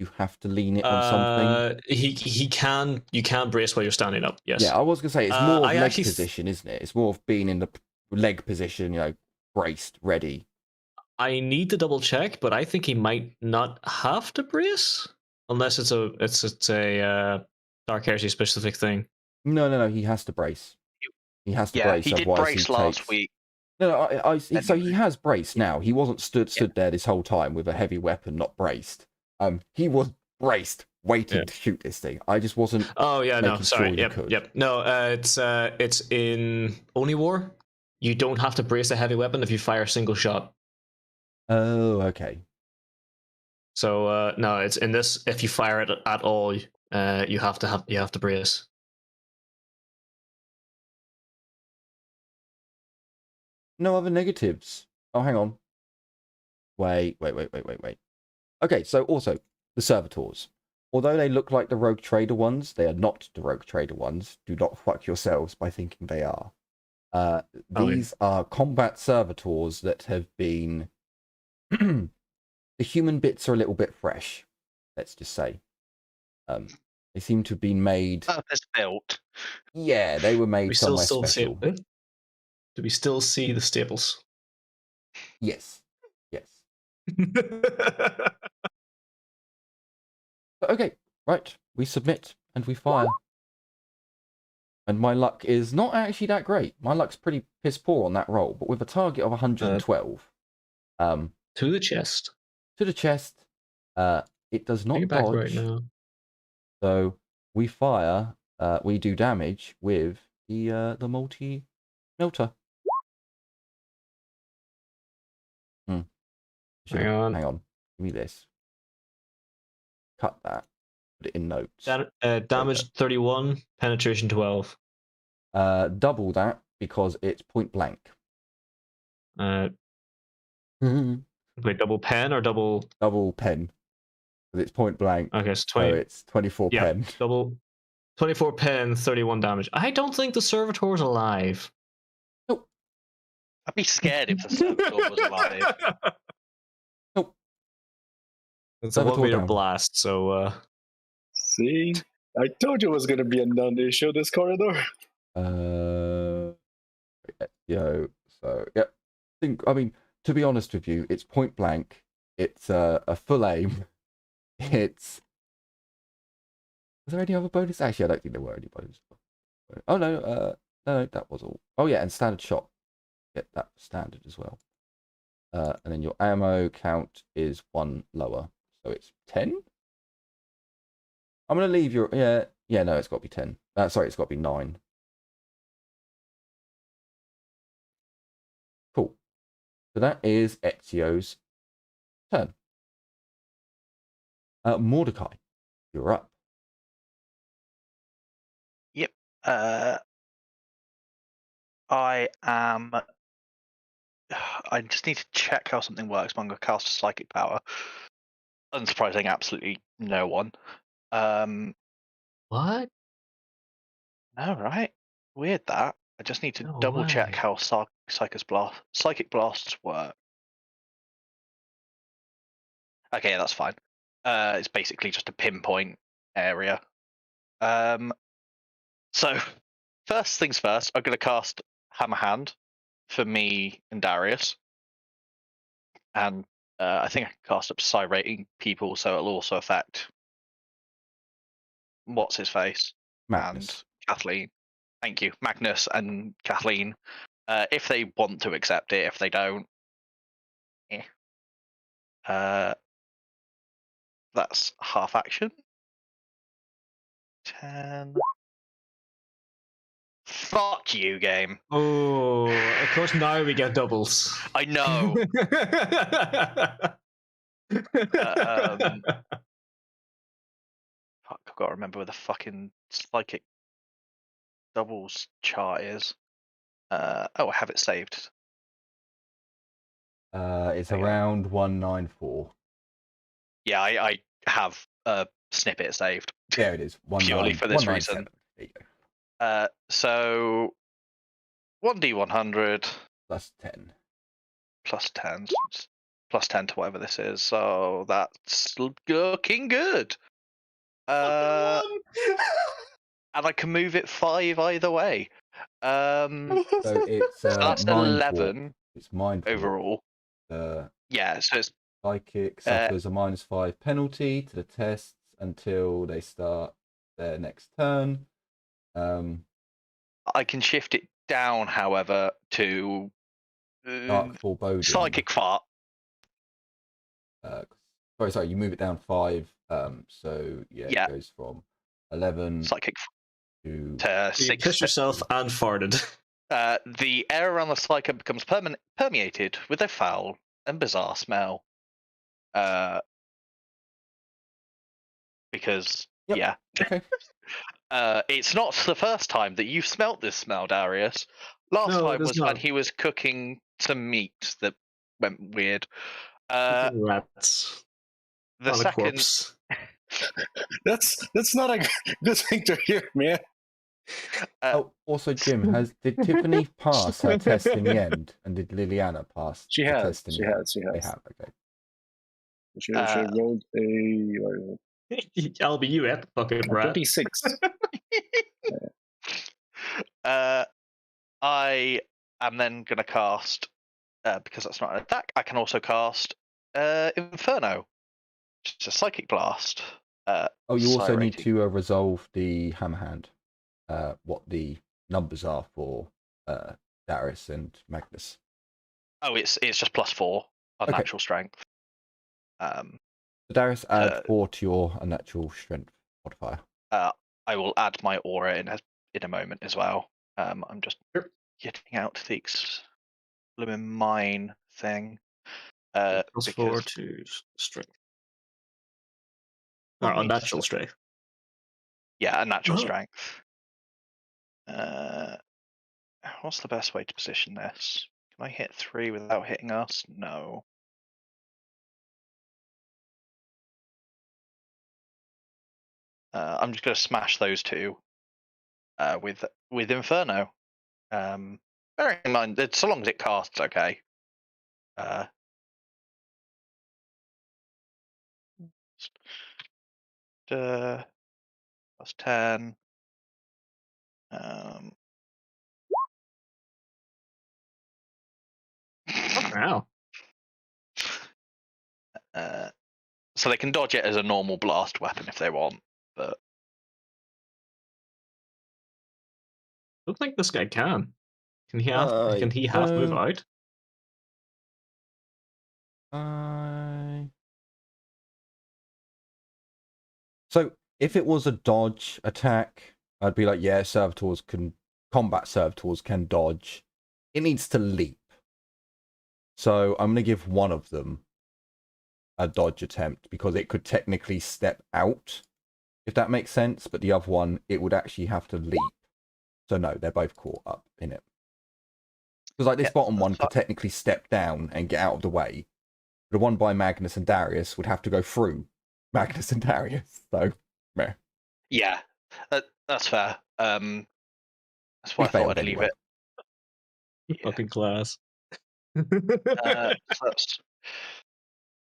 you have to lean it on something. He can. You can brace while you're standing up. Yes. Yeah, I was gonna say it's more of I leg actually position, isn't it? It's more of being in the leg position, braced, ready. I need to double check, but I think he might not have to brace unless it's a Dark Heresy specific thing. No, he has to brace. He has to Yeah, brace. he did otherwise brace he last takes... week. No, so he has braced Yeah. now. He wasn't stood there this whole time with a heavy weapon, not braced. He was braced, waiting to shoot this thing. I just wasn't. Oh yeah, no, making sorry. sure you could. Yep. No, it's in Only War. You don't have to brace a heavy weapon if you fire a single shot. Oh, okay. So no, it's in this. If you fire it at all, you have to brace. No other negatives. Oh, hang on. Wait. Okay, so also the servitors. Although they look like the Rogue Trader ones, they are not the Rogue Trader ones. Do not fuck yourselves by thinking they are. These are combat servitors that have been... the human bits are a little bit fresh, let's just say. They seem to have been made... Purpose built. Yeah, they were made somewhere special. Do we still see the staples? Yes. Okay, right. We submit and we fire. And my luck is not actually that great. My luck's pretty piss poor on that roll, but with a target of 112. To the chest. To the chest. It does not Back dodge. right now. So we fire. We do damage with the multi-melter. Hang on. Give me this. Cut that. Put it in notes. Damage 31, penetration 12. Double that because it's point blank. Wait, double pen or double? Double pen. Because it's point blank. Okay, so it's 24 pen. Double 24 pen, 31 damage. I don't think the servitor's alive. Nope. I'd be scared if the servitor was alive. Nope. It's a 1-meter blast, so... See? I told you it was going to be a non-issue, this corridor. So, yep. I mean, to be honest with you, it's point blank. It's a full aim. Was there any other bonus? Actually, I don't think there were any bonus. Oh, no, that was all. Oh, yeah, and standard shot. Yeah, that was standard as well. And then your ammo count is 1 lower. So it's 10? I'm going to leave your... Yeah, no, it's got to be 10. Sorry, it's got to be 9. Cool. So that is Ezio's turn. Mordecai, you're up. Yep. I just need to check how something works, but I'm going to cast a psychic power. Unsurprising, absolutely no one. What? No, right? Weird that. I just need to double check how psychic blasts work. Okay, that's fine. It's basically just a pinpoint area. So, first things first, I'm going to cast Hammer Hand for me and Darius. And I think I can cast up to Psi rating people, so it'll also affect what's his face Magnus. and Kathleen. Thank you, Magnus and Kathleen. If they want to accept it, if they don't, that's half action. 10. Fuck you, game. Oh, of course now we get doubles. I know. Fuck, I've got to remember where the fucking psychic doubles chart is. I have it saved. It's around 194. Yeah, I have a snippet saved. There it is. Purely for this reason. There you go. So 1d100 plus 10. plus 10 plus 10 to whatever this is, so that's looking good. And I can move it 5 either way. So it's So that's mind 11 warp. It's mind warp. overall. Yeah, so it's Psychic suffers a -5 penalty to the tests until they start their next turn. I can shift it down, however, to Dark foreboding. psychic fart. Sorry, you move it down 5. So yeah, Yeah. it goes from 11 Psychic to You 6. pissed yourself and farted. The air around the psychic becomes permeated with a foul and bizarre smell. Because Yep. yeah. Okay. It's not the first time that you've smelt this smell, Darius. Last No, it time is was when not. he was cooking some meat that went weird. Rats The on a second, corpse. That's not a good thing to hear, man. Also, Jim, did Tiffany pass her test in the end, and did Liliana pass She the has. test in She the end? has. She They has. have. Okay. She rolled a I'll be you, Ep, fucking rat. 26. I am then going to cast, because that's not an attack, I can also cast Inferno, which is a psychic blast. You also need Psi to resolve the hammer hand. What the numbers are for Darius and Magnus. Oh, it's just +4 on Okay. natural strength. Darius, add 4 to your unnatural strength modifier. I will add my aura in a moment as well. I'm just getting out the Lumen Mine thing. +4 to strength. Or unnatural strength. Yeah, unnatural Oh. strength. What's the best way to position this? Can I hit 3 without hitting us? No. I'm just going to smash those two with Inferno. Bearing in mind that so long as it casts, okay. +10. Wow. So they can dodge it as a normal blast weapon if they want, but I don't think this guy can. Can he half move out? So if it was a dodge attack, I'd be like, yeah, combat servitors can dodge. It needs to leap. So I'm going to give one of them a dodge attempt because it could technically step out, if that makes sense. But the other one, it would actually have to leap. So no, they're both caught up in it. Because like this bottom one could technically step down and get out of the way. The one by Magnus and Darius would have to go through Magnus and Darius. So, meh. yeah, that's fair. That's why I thought I'd leave it. Fucking class. So that's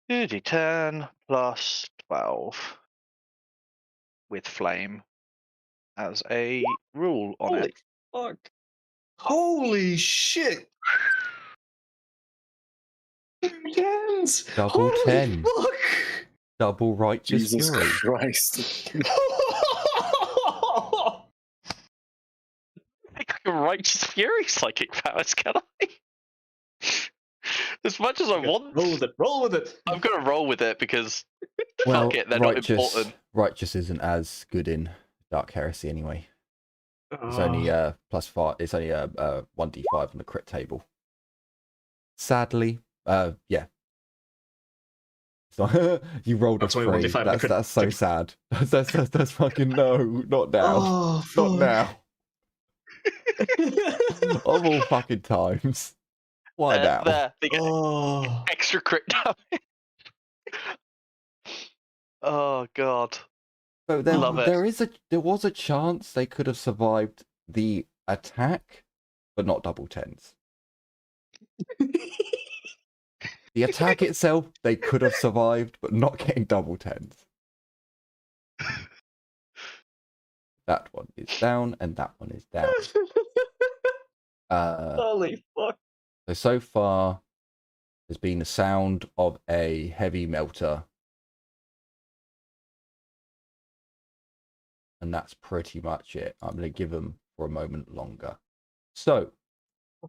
2d10 plus 12 with flame as a rule on it. Fuck. Holy shit! Tens! Double Holy 10. Fuck! Double righteous Jesus fury. Christ. I can righteous fury psychic powers, can I? As much as I want, Roll with it. I'm gonna roll with it because Well, fuck it, they're not righteous, important. righteous isn't as good in Dark Heresy anyway. It's only +5. It's only 1d5 on the crit table. Sadly, yeah. So, you rolled a That's only 3. 1d5 on the crit That's so sad. That's fucking no, not now, Oh, not now. Of all fucking times. Why now? There, they get Oh. extra crit damage. Oh god. So Love it. there was a chance they could have survived the attack, but not double 10s. The attack itself, they could have survived, but not getting double tens. That one is down, and that one is down. Holy fuck. So far, there's been the sound of a heavy melter. And that's pretty much it. I'm going to give them for a moment longer. So,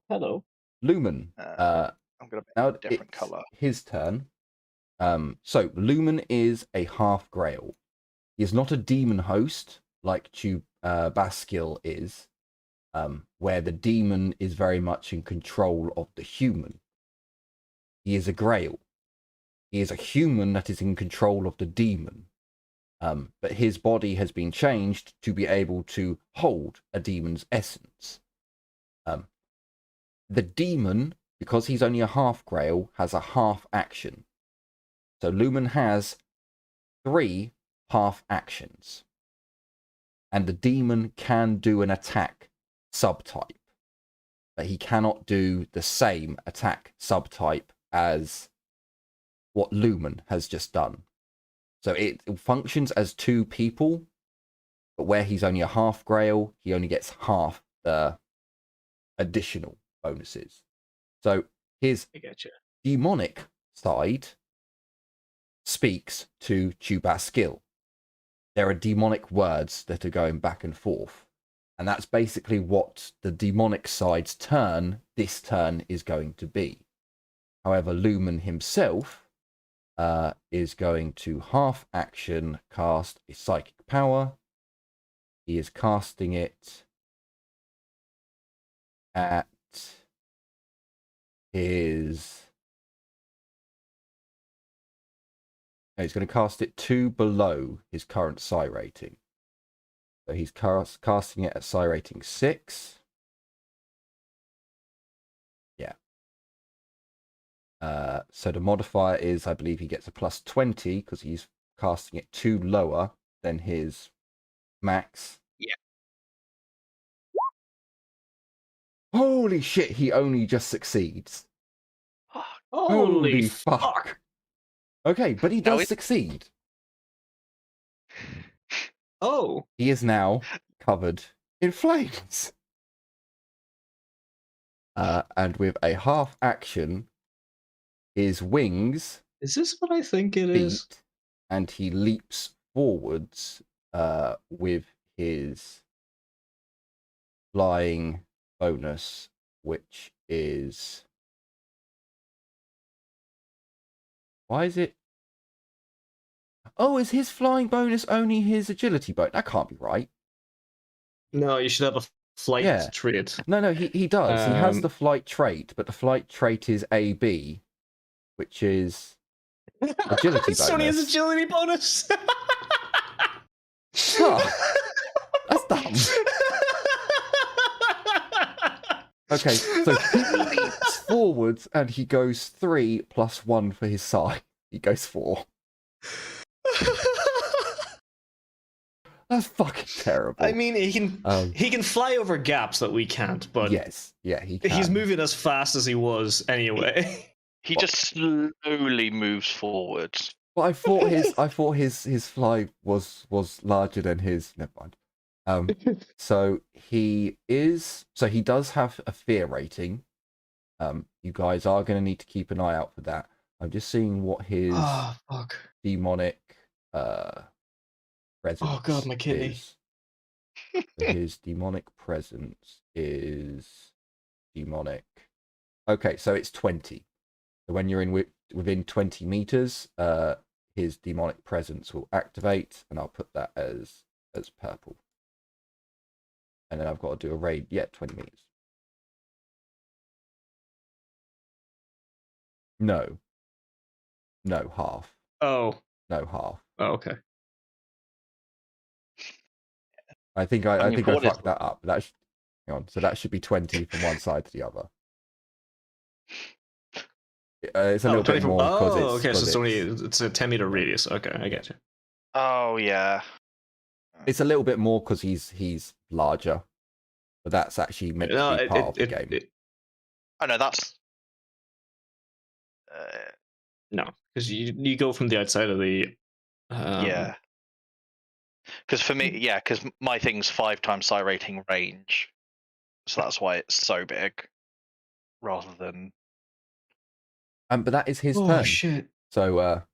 Hello. Lumen. I'm going to Now pick a different it's color. his turn. So, Lumen is a half Grail. He is not a demon host like Baskil is, where the demon is very much in control of the human. He is a Grail. He is a human that is in control of the demon. But his body has been changed to be able to hold a demon's essence. The demon, because he's only a half Grail, has a half action. So Lumen has 3 half actions. And the demon can do an attack subtype. But he cannot do the same attack subtype as what Lumen has just done. So it functions as 2 people, but where he's only a half Grail, he only gets half the additional bonuses. So his I get you. demonic side speaks to Baskil. There are demonic words that are going back and forth. And that's basically what the demonic side's turn, this turn, is going to be. However, Lumen himself is going to half action cast a psychic power. He is casting it at his... No, he's going to cast it 2 below his current psi rating. So he's casting it at psi rating 6. Yeah. So the modifier is, I believe he gets a plus 20 because he's casting it 2 lower than his max. Yeah. Holy shit, he only just succeeds. Holy fuck. Okay, but he Now does succeed. Oh. He is now covered in flames. And with a half action, his wings Is this what I think it beat, is? and he leaps forwards with his flying bonus, which is... Why is it... Oh, is his flying bonus only his agility bonus? That can't be right. No, you should have a flight Yeah. trait. No, he does. He has Um, the flight trait, but the flight trait is AB, which is agility Sony has bonus. agility bonus. Huh. That's dumb. Okay, so he leaps forwards and he goes 3 plus 1 for his side. He goes 4. That's fucking terrible. I mean, he can fly over gaps that we can't, but yes, yeah, he can. he's moving as fast as he was anyway. He just slowly moves forwards. But I thought his fly was larger than his. Never mind. So he does have a fear rating. You guys are going to need to keep an eye out for that. I'm just seeing what his Fuck. demonic presence. Oh god, my kidney. Is. So his demonic presence is demonic. Okay, so it's 20. So when you're within 20 meters, his demonic presence will activate, and I'll put that as purple. And then I've got to do a raid. Yeah, 20 meters. No, half. Oh. No, half. Oh, okay. I think I you think I bought it- fucked that up. Hang on. So that should be 20 from one side to the other. It's a little bit more because it's... okay, so because it's a 10-meter radius. Okay, I get you. Oh yeah. It's a little bit more because he's larger, but that's actually meant to be part of the game. Oh no, that's No, because you go from the outside of the. Yeah. Because for me, yeah, because my thing's 5 times psi rating range, so that's why it's so big, rather than. But that is his Oh turn. shit! So a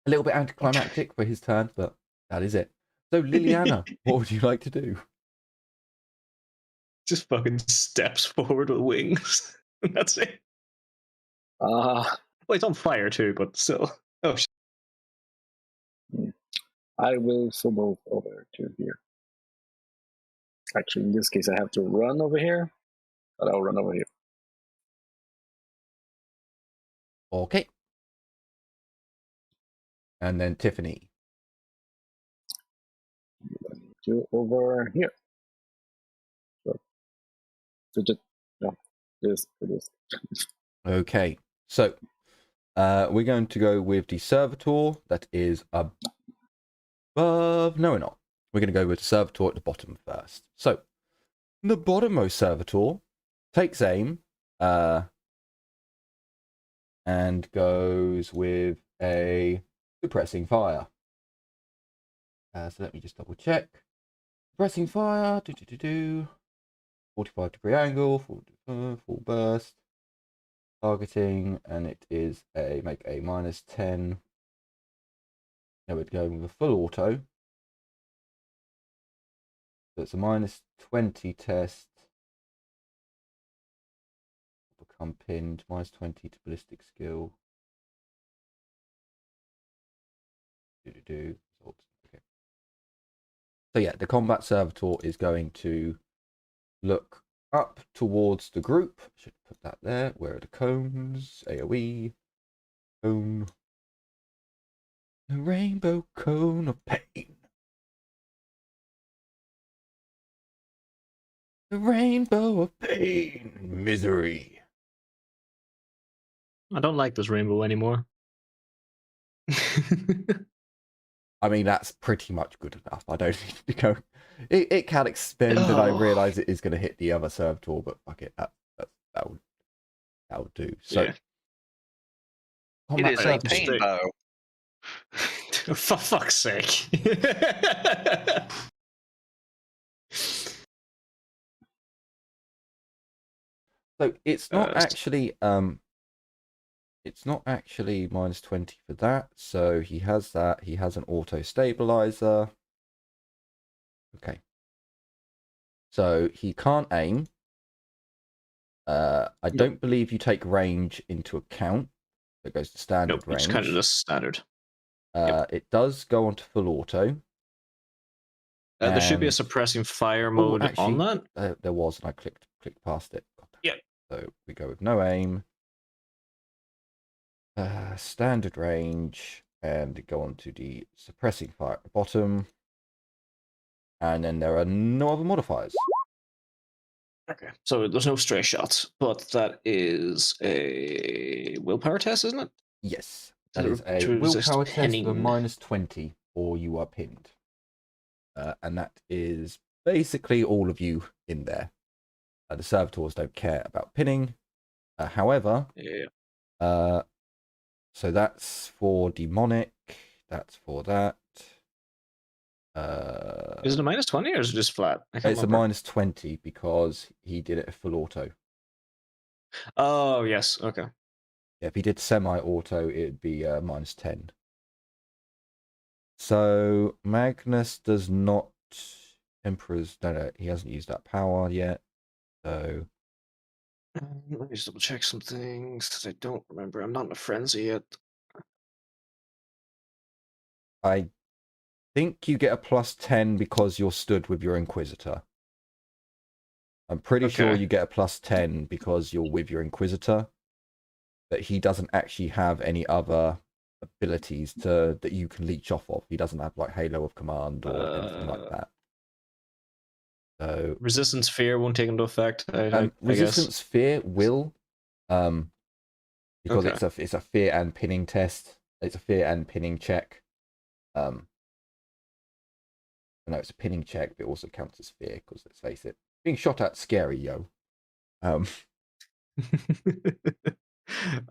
little bit anticlimactic for his turn, but that is it. So Liliana, what would you like to do? Just fucking steps forward with wings. That's it. Uh, Well, it's on fire too, but still. Oh shit. I will so move over to here. Actually, in this case, I have to run over here, but I'll run over here. Okay. And then Tiffany. To over here. So just no, this. Okay. So we're going to go with the servitor that is above. No, we're not. We're going to go with the servitor at the bottom first. So the bottommost servitor takes aim and goes with a suppressing fire. So let me just double check. Suppressing fire. 45-degree angle. Full burst. Targeting, and it is make a -10. Now we're going with a full auto. So it's a -20 test. Become pinned. -20 to ballistic skill. Okay. So yeah, the combat servitor is going to look up towards the group. Should put that there. Where are the cones? AoE. Cone. The rainbow cone of pain. The rainbow of pain. Misery. I don't like this rainbow anymore. I mean, that's pretty much good enough. I don't need to go. It can expend, and I realise it is going to hit the other servitor, but fuck it, that would do. So, Yeah. It is a Just pain bow. For fuck's sake. so it's not actually it's not actually -20 for that. So he has that. He has an auto stabilizer. Okay. So he can't aim. I don't believe you take range into account. It goes to standard range. It's kind of just standard. It does go on to full auto. There should be a And- suppressing fire mode on that. There was, and I clicked past it. Yeah. So we go with no aim. Standard range, and go on to the suppressing fire at the bottom. And then there are no other modifiers. Okay. So there's no stray shots, but that is a willpower test, isn't it? Yes. That is a To resist willpower test of pinning. -20, or you are pinned. And that is basically all of you in there. The servitors don't care about pinning. However, Yeah. so that's for demonic. That's for that. Is it a -20 or is it just flat? I can't It's remember. a -20 because he did it a full auto. Oh yes. Okay. Yeah, if he did semi-auto, it'd be -10. So Magnus does not. Emperor's no, he hasn't used that power yet. So Let me just double check some things because I don't remember. I'm not in a frenzy yet. I think you get a +10 because you're stood with your Inquisitor. I'm pretty sure Okay. you get a +10 because you're with your Inquisitor. But he doesn't actually have any other abilities that you can leech off of. He doesn't have like Halo of Command or anything like that. So Resistance fear won't take into effect. I guess. resistance fear will, because Okay. it's a fear and pinning test. It's a fear and pinning check. No, it's a pinning check, but it also counts as fear because let's face it, being shot at scary, yo. All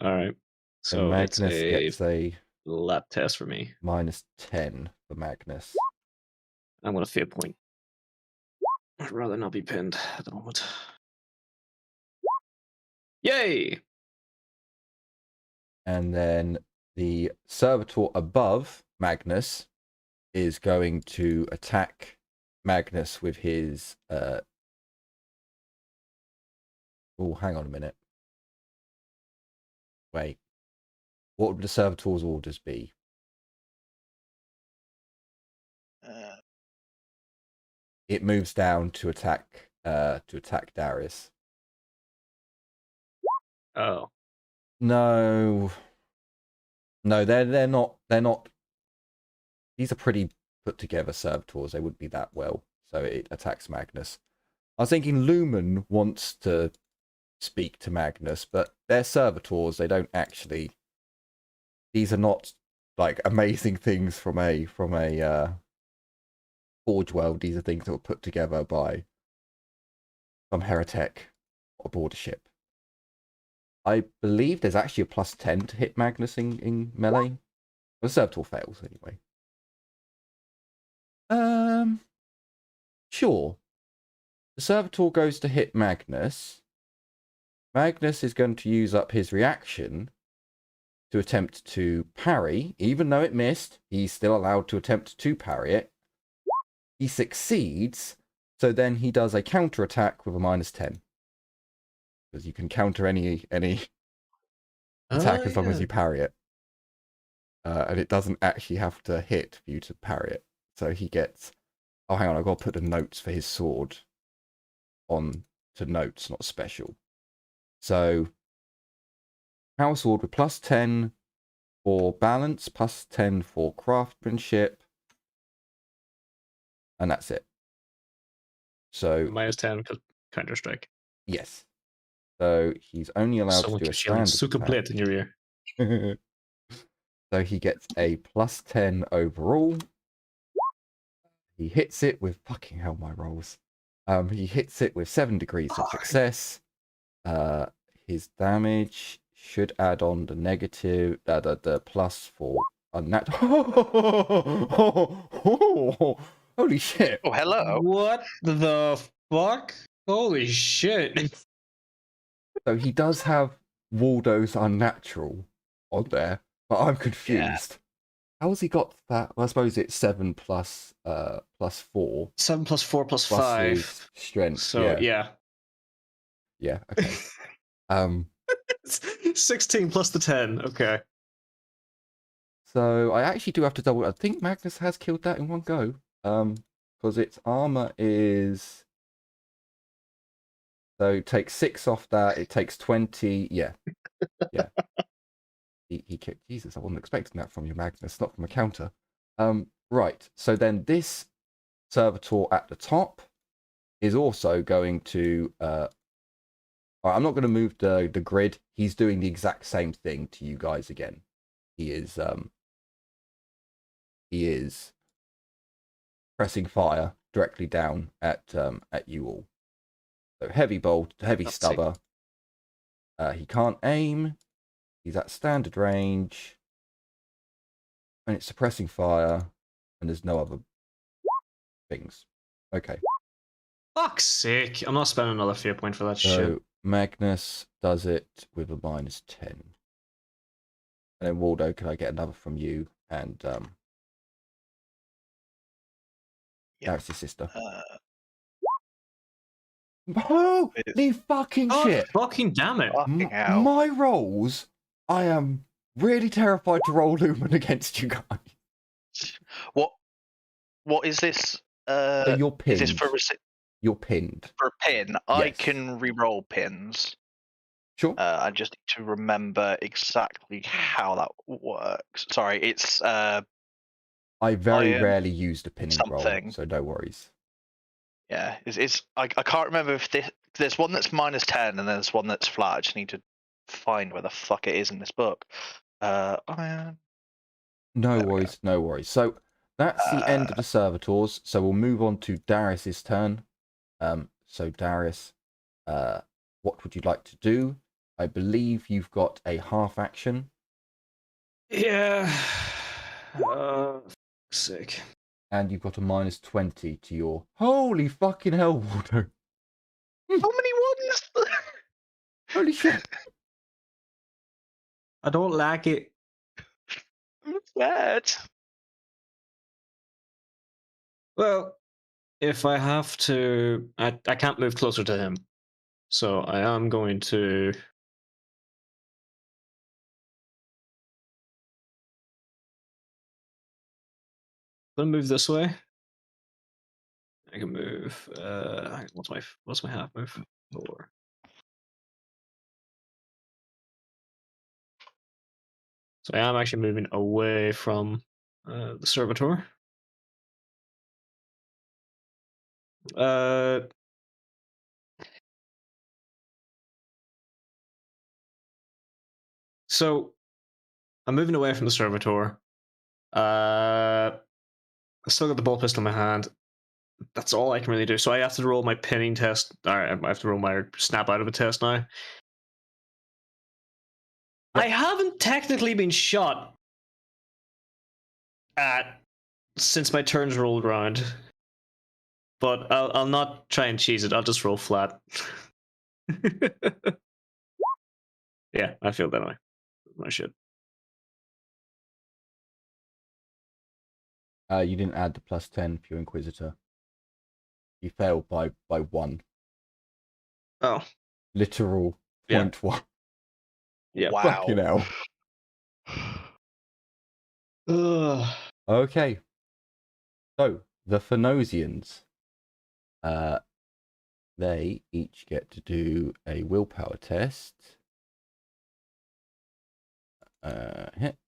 right. So it's Magnus a gets a lab test for me. -10 for Magnus. I'm gonna fear point. I'd rather not be pinned at the moment. Yay! And then the servitor above Magnus is going to attack Magnus with his oh, hang on a minute. Wait. What would the servitor's orders be? It moves down to attack Darius. Oh. No. No, they're not. These are pretty put together servitors. They wouldn't be that well. So it attacks Magnus. I was thinking Lumen wants to speak to Magnus, but they're servitors. They don't actually. These are not like amazing things from a Forge world. These are things that were put together by some heretic aboard a ship. I believe there's actually a +10 to hit Magnus in melee. The servitor fails anyway. Sure. The servitor goes to hit Magnus. Magnus is going to use up his reaction to attempt to parry. Even though it missed, he's still allowed to attempt to parry it. He succeeds, so then he does a counter attack with a -10. Because you can counter any attack as long as you parry it. And it doesn't actually have to hit for you to parry it. So he gets... Oh, hang on, I've got to put the notes for his sword on to notes, not special. So, power sword with +10 for balance, +10 for craftsmanship, and that's it. So -10 for Counter Strike. yes. So he's only allowed Someone to do a keeps yelling standard "Suka Blit" in your ear. So he gets a +10 overall. He hits it with fucking hell my rolls. He hits it with 7 degrees of success. His damage should add on the negative, the plus for unnatural. Holy shit! Oh, hello. What the fuck? Holy shit! So he does have Waldo's unnatural on there, but I'm confused. How has he got that? Well, I suppose it's 7 plus 4. 7 plus 4 plus Plus 5. his strength. So yeah. Yeah. Okay. 16 plus the 10. Okay. So I actually do have to double. I think Magnus has killed that in one go. Because its armor is. So it takes 6 off that. It takes 20. Yeah. Yeah. He kicked. Jesus, I wasn't expecting that from you, Magnus, not from a counter. Right. So then this servitor at the top is also going to. I'm not going to move the grid. He's doing the exact same thing to you guys again. He is pressing fire directly down at you all. So heavy bolt, heavy stubber. He can't aim. He's at standard range. And it's suppressing fire. And there's no other things. Okay. Fuck's sake. I'm not spending another fear point for that So shit. Magnus does it with a -10. And then Waldo, can I get another from you? And that's your sister. Holy fucking shit! Fucking damn it. Fucking hell. My rolls, I am really terrified to roll Lumen against you guys. What is this? So you're pinned. Is this for You're pinned. for a pin? I Yes. can re-roll pins. Sure. I just need to remember exactly how that works. Sorry, it's I very iron rarely use the pinning roll, something. so no worries. yeah. I can't remember if there's one that's -10 and there's one that's flat. I just need to find where the fuck it is in this book. Iron. No There we worries, no worries. So that's the end of the servitors. So we'll move on to Darius's turn. So Darius, what would you like to do? I believe you've got a half action Yeah. Sick. And you've got a -20 to your... Holy fucking hell, Waldo. How many ones? Holy shit. I don't like it. I'm scared. Well, if I have to, I can't move closer to him, so I am going to. I'm gonna move this way. I can move. What's my half move? 4. So I am actually moving away from the servitor. So I'm moving away from the servitor. I still got the bolt pistol in my hand. That's all I can really do. So I have to roll my pinning test. I have to roll my snap out of a test now. I haven't technically been shot at since my turns rolled around, but I'll not try and cheese it. I'll just roll flat. Yeah, I feel that way. I should. You didn't add the +10 for your Inquisitor. You failed by 1. Oh. Literal Yeah. 0.1. Yeah. Wow. Fucking hell. Okay. So, the Phenosians. They each get to do a willpower test. Hit.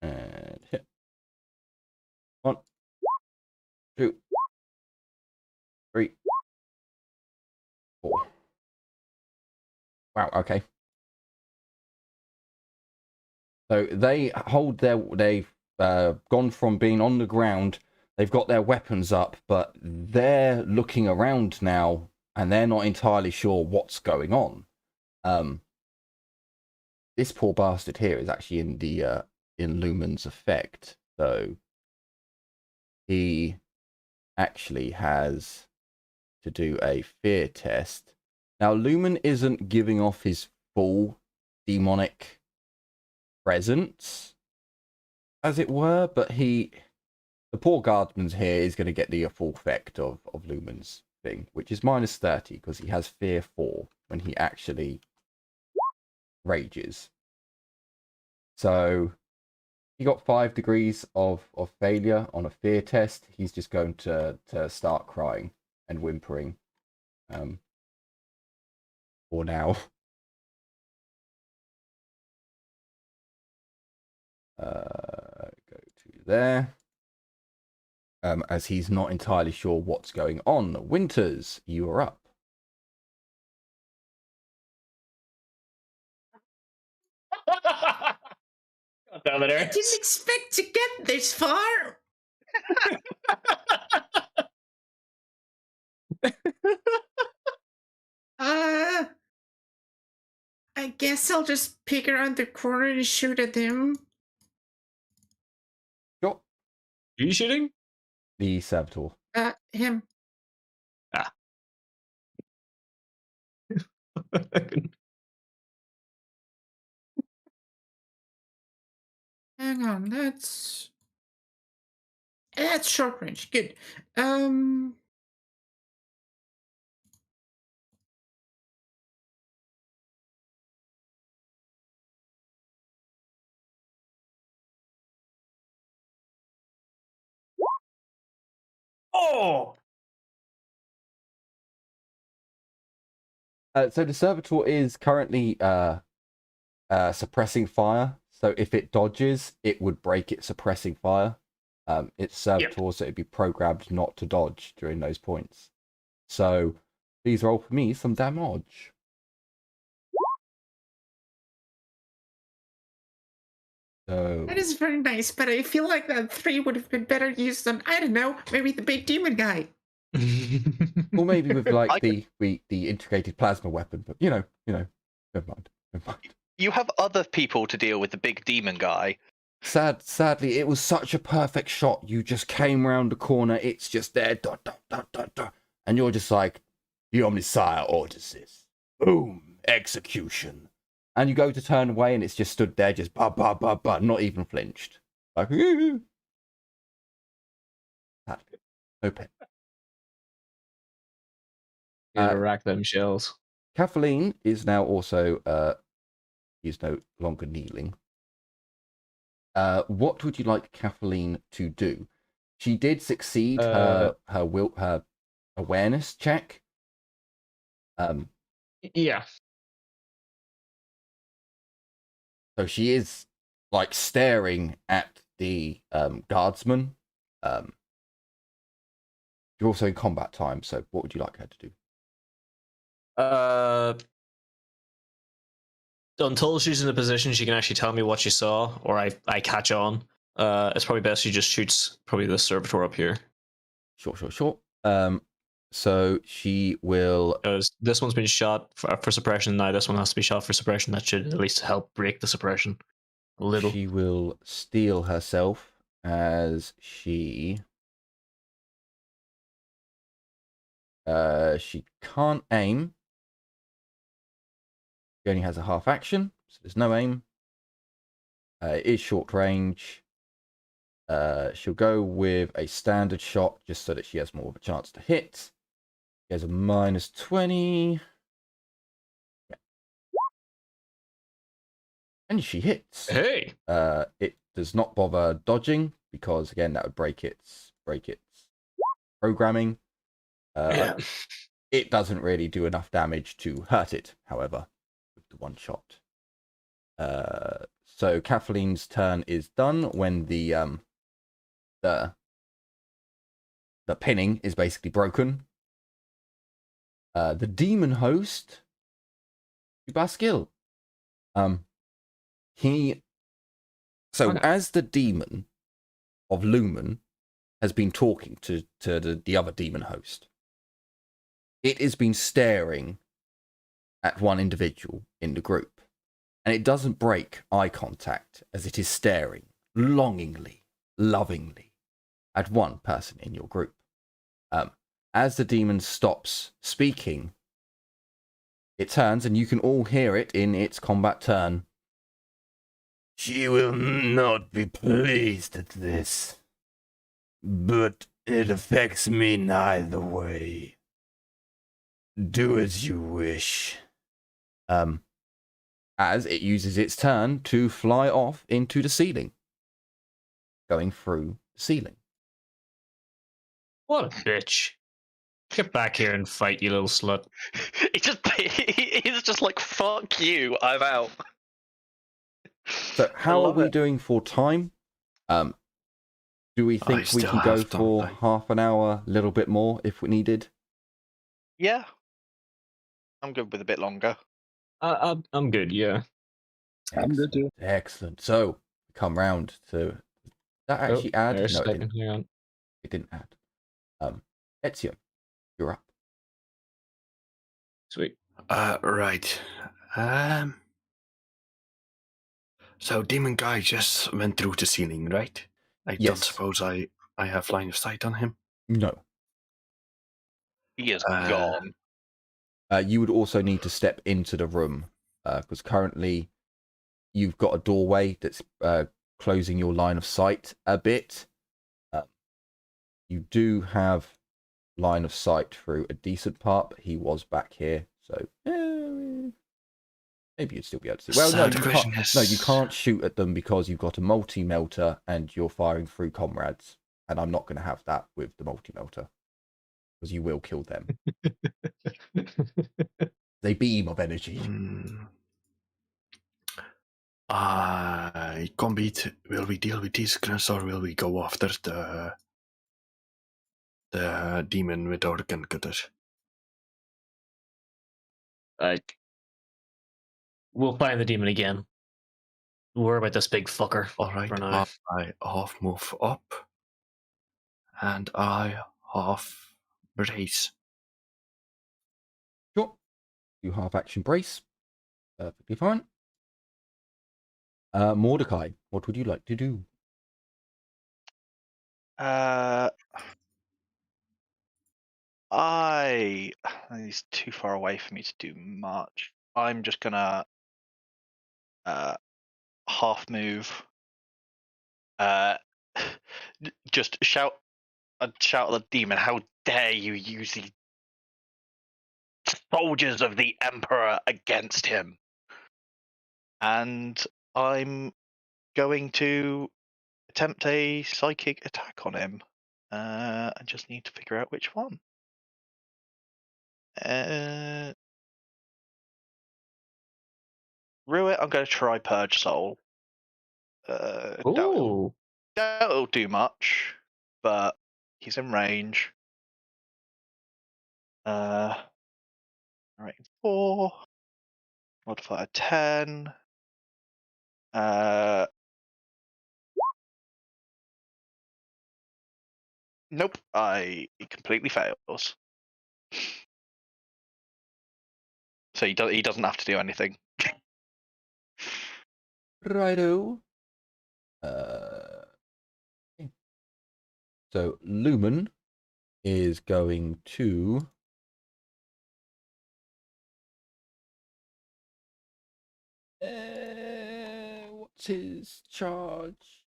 And hit. 1, 2, 3, 4. Wow, okay. So they hold they've gone from being on the ground, they've got their weapons up, but they're looking around now and they're not entirely sure what's going on. This poor bastard here is actually in the in Lumen's effect, so he actually has to do a fear test. Now Lumen isn't giving off his full demonic presence, as it were, but the poor guardsman here is going to get the full effect of Lumen's thing, which is -30 because he has fear 4 when he actually rages. So he got 5 degrees of failure on a fear test. He's just going to start crying and whimpering for now. Go to there. As he's not entirely sure what's going on. Winters, you are up. Down I there. didn't expect to get this far. I guess I'll just peek around the corner and shoot at him. Sure. Are you shooting? The Saboteur. Him. Ah. Hang on, that's short range. Good. Oh! So the Servitor is currently suppressing fire. So if it dodges, it would break it suppressing fire. It's Servitor, so it'd be programmed not to dodge during those points. So please roll for me some damage. So That is very nice, but I feel like that 3 would have been better used on, I don't know, maybe the big demon guy. or maybe with like the integrated plasma weapon, but you know, never mind. You have other people to deal with the big demon guy. Sadly, it was such a perfect shot. You just came round the corner. It's just there, dot, dot, dot, dot, dot, and you're just like, the Omnisire orders this. Boom, execution. And you go to turn away, and it's just stood there, just ba ba ba ba, not even flinched. Like, no pen. Gotta rack them shells. Kathleen is now also is no longer kneeling. What would you like Kathleen to do? She did succeed her awareness check. Yeah. So she is like staring at the guardsman. You're also in combat time, so what would you like her to do? Until she's in a position she can actually tell me what she saw, or I catch on. It's probably best she just shoots probably the servitor up here. Sure. So she will. Because this one's been shot for suppression. Now this one has to be shot for suppression. That should at least help break the suppression a little. She will steel herself as she. She can't aim. She only has a half action, so there's no aim. It is short range. She'll go with a standard shot just so that she has more of a chance to hit. She has a -20. Yeah. And she hits. Hey! It does not bother dodging because again that would break its programming. It doesn't really do enough damage to hurt it, however, with the one shot. So Kathleen's turn is done when the pinning is basically broken. The demon host, Baskil. As the demon of Lumen has been talking to the other demon host, it has been staring at one individual in the group, and it doesn't break eye contact as it is staring longingly, lovingly at one person in your group. As the demon stops speaking, it turns, and you can all hear it in its combat turn. She will not be pleased at this, but it affects me neither way. Do as you wish. As it uses its turn to fly off into the ceiling, going through the ceiling. What a bitch. Get back here and fight, you little slut. He's just like, fuck you, I'm out. So how are we doing for time? Do we think we can go for half an hour, a little bit more if we needed? Yeah. I'm good with a bit longer. I'm good, yeah. I'm good too. Excellent. So come round to that actually add? No, it didn't. Hang on. It didn't add. Ezio, you're up. Sweet. Right. So demon guy just went through the ceiling, right? I don't suppose I have line of sight on him. No. He is gone. You would also need to step into the room because currently you've got a doorway that's closing your line of sight a bit. You do have line of sight through a decent part, but he was back here, so maybe you'd still be able to see. Well, no, you can't shoot at them because you've got a multi-melter and you're firing through comrades, and I'm not going to have that with the multi-melter because you will kill them. They beam of energy. Combat, will we deal with these guns or will we go after the demon with our gun cutters? We'll find the demon again. Worry about this big fucker. Alright, I half move up and I half brace. Sure. You half action brace. Perfectly fine. Mordecai, what would you like to do? He's too far away for me to do much. I'm just gonna half move. Just shout at the demon, how dare you use the soldiers of the Emperor against him? And I'm going to attempt a psychic attack on him. I just need to figure out which one. Ruit, I'm going to try Purge Soul. Ooh. That'll do much, but he's in range. Right, 4, modifier 10. Nope, he completely fails. So he doesn't have to do anything. Righto. So Lumen is going to what's his charge?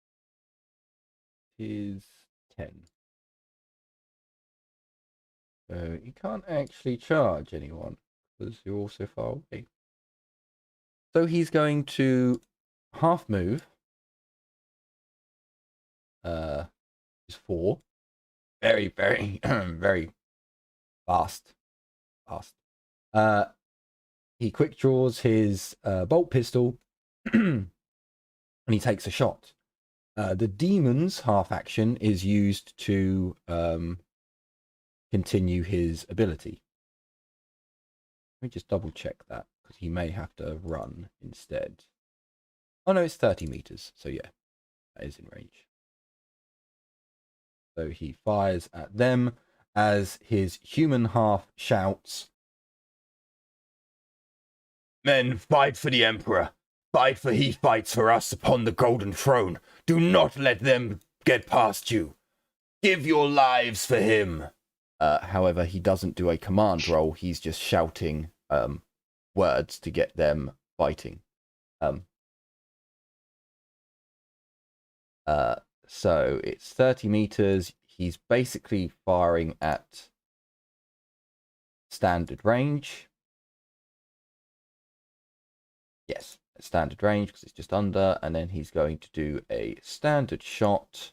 Is 10. So he can't actually charge anyone because you're all so far away. So he's going to half move. Is 4. Very, very, very fast. He quick draws his bolt pistol and he takes a shot. The demon's half action is used to continue his ability. Let me just double check that because he may have to run instead. Oh no, it's 30 meters. So yeah, that is in range. So he fires at them as his human half shouts, "Men, fight for the Emperor. Fight, for he fights for us upon the golden throne. Do not let them get past you. Give your lives for him." However, he doesn't do a command roll. He's just shouting words to get them fighting. So it's 30 meters. He's basically firing at standard range. Yes, standard range because it's just under. And then he's going to do a standard shot.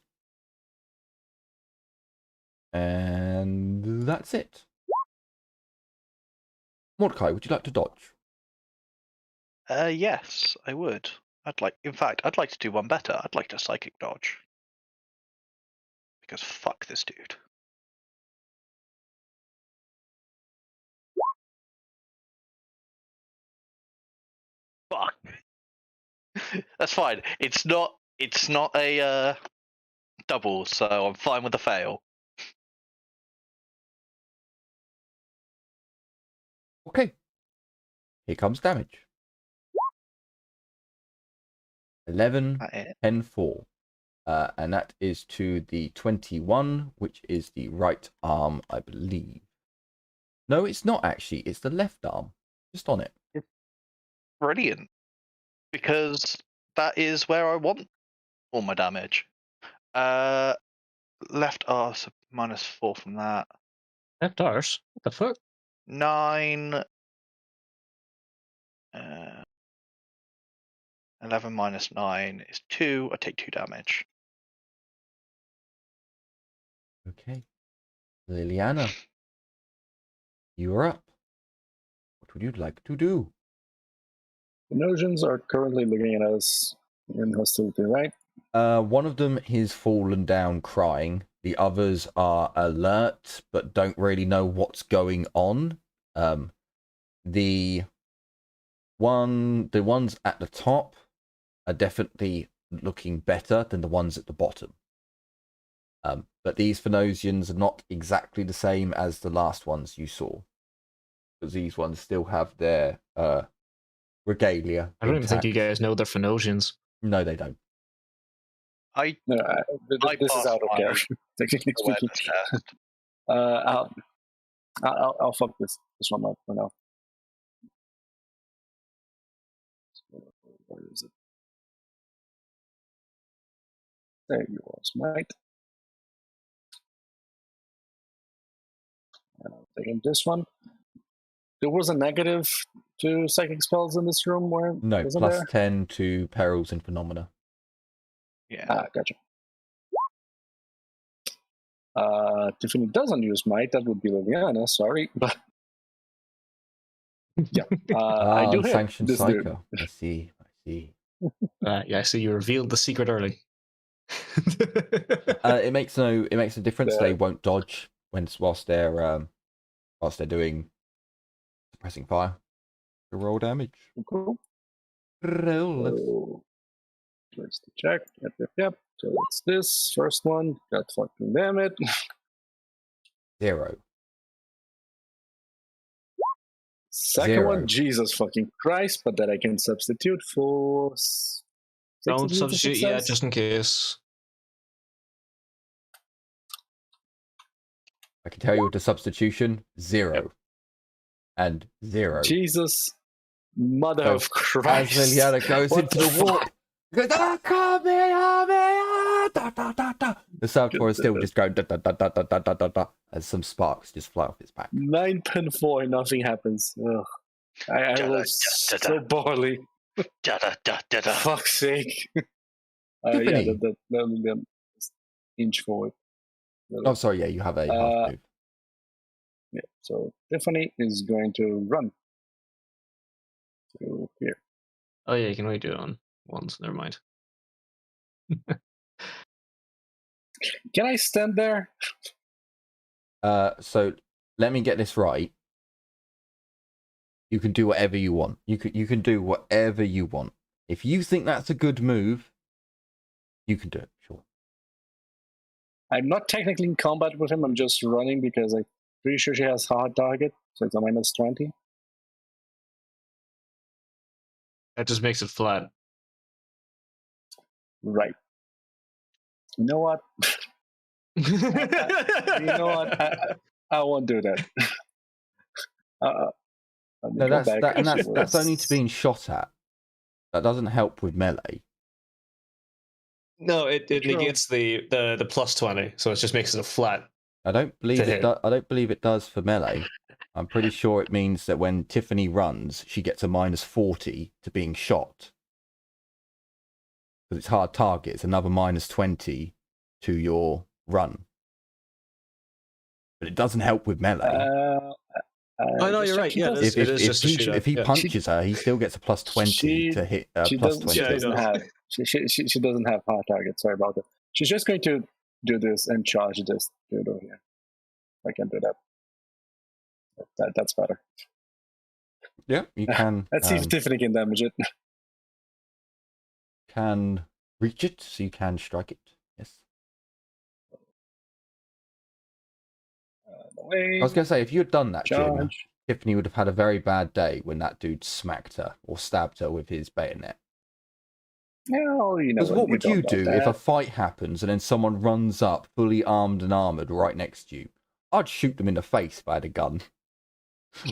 And that's it. Mordecai, would you like to dodge? Yes, I would. I'd like to do one better. I'd like to psychic dodge. Because fuck this dude. Fuck. That's fine. It's not a double, so I'm fine with the fail. Okay. Here comes damage. 11, 10, 4. And that is to the 21, which is the right arm, I believe. No, it's not actually. It's the left arm. Just on it. Brilliant. Because that is where I want all my damage. Left arm, so -4 from that. Left arse? What the fuck? 9. 11 minus 9 is 2. I take 2 damage. Okay. Liliana, you are up. What would you like to do? The Nosians are currently looking at us in hostility, right? One of them is fallen down crying. The others are alert but don't really know what's going on. The ones at the top are definitely looking better than the ones at the bottom. But these Phenosians are not exactly the same as the last ones you saw. Because these ones still have their regalia. I don't even think you guys know they're Phenosians. No, they don't. I No, this is passed out of my character, technically speaking. awareness test. I'll fuck this one up for now. Where is it? There you are, Smite. And I'm taking this one. There was a negative to psychic spells in this room, where No, wasn't plus there? 10 to perils and phenomena. Yeah. Ah, gotcha. Tiffany doesn't use might. That would be Liliana. Sorry, but yeah, I do hit Unsanctioned this dude. psycho. I see. Yeah, so you revealed the secret early. It makes no difference. Yeah. They won't dodge whilst they're doing suppressing fire. To roll damage. Cool. Roll. So, let's check. Yep. So it's this first one. God fucking damn it. 0. Second 0. one, Jesus fucking Christ, but that I can substitute for. Don't substitute yet, just in case. I can tell you with the substitution, 0. Yep. And 0. Jesus, mother So, of Christ. As Liliana goes What into the the warp, goes, come here, da, da, da, da. The Serptor is still just going da, da, da, da, da, da, da, da, da, as some sparks just fly off its back. 9-4, nothing happens. Ugh. I was so poorly. Fuck's sake. Yeah, Tiffany. the inch forward. Oh, sorry, yeah, you have a half move. Yeah, so Tiffany is going to run to here. Oh yeah, you can only do it on once. Never mind. Can I stand there? So let me get this right. You can do whatever you want. You can do whatever you want. If you think that's a good move, you can do it. Sure. I'm not technically in combat with him. I'm just running because I'm pretty sure she has hard target, so it's a -20. That just makes it flat. Right. You know what? You know what? I won't do that. No, that's only to being shot at. That doesn't help with melee. No, it negates the +20, so it just makes it a flat. I don't believe To it. I don't believe it does for melee. I'm pretty sure it means that when Tiffany runs, she gets a -40 to being shot. Because it's hard target. It's another -20 to your run. But it doesn't help with melee. Oh no, you're right. Yeah, if he yeah. punches her, he still gets a +20 to hit. She +20. doesn't have. She doesn't have hard target. Sorry about that. She's just going to do this and charge this dude over here. I can do that. That's better. Yeah, you can. Let's see if Tiffany can damage it. Can reach it, so you can strike it. Yes. I was going to say, if you had done that, Jim, Tiffany would have had a very bad day when that dude smacked her or stabbed her with his bayonet. No, you know. Because what would you do if a fight happens and then someone runs up, fully armed and armored, right next to you? I'd shoot them in the face if I had a gun.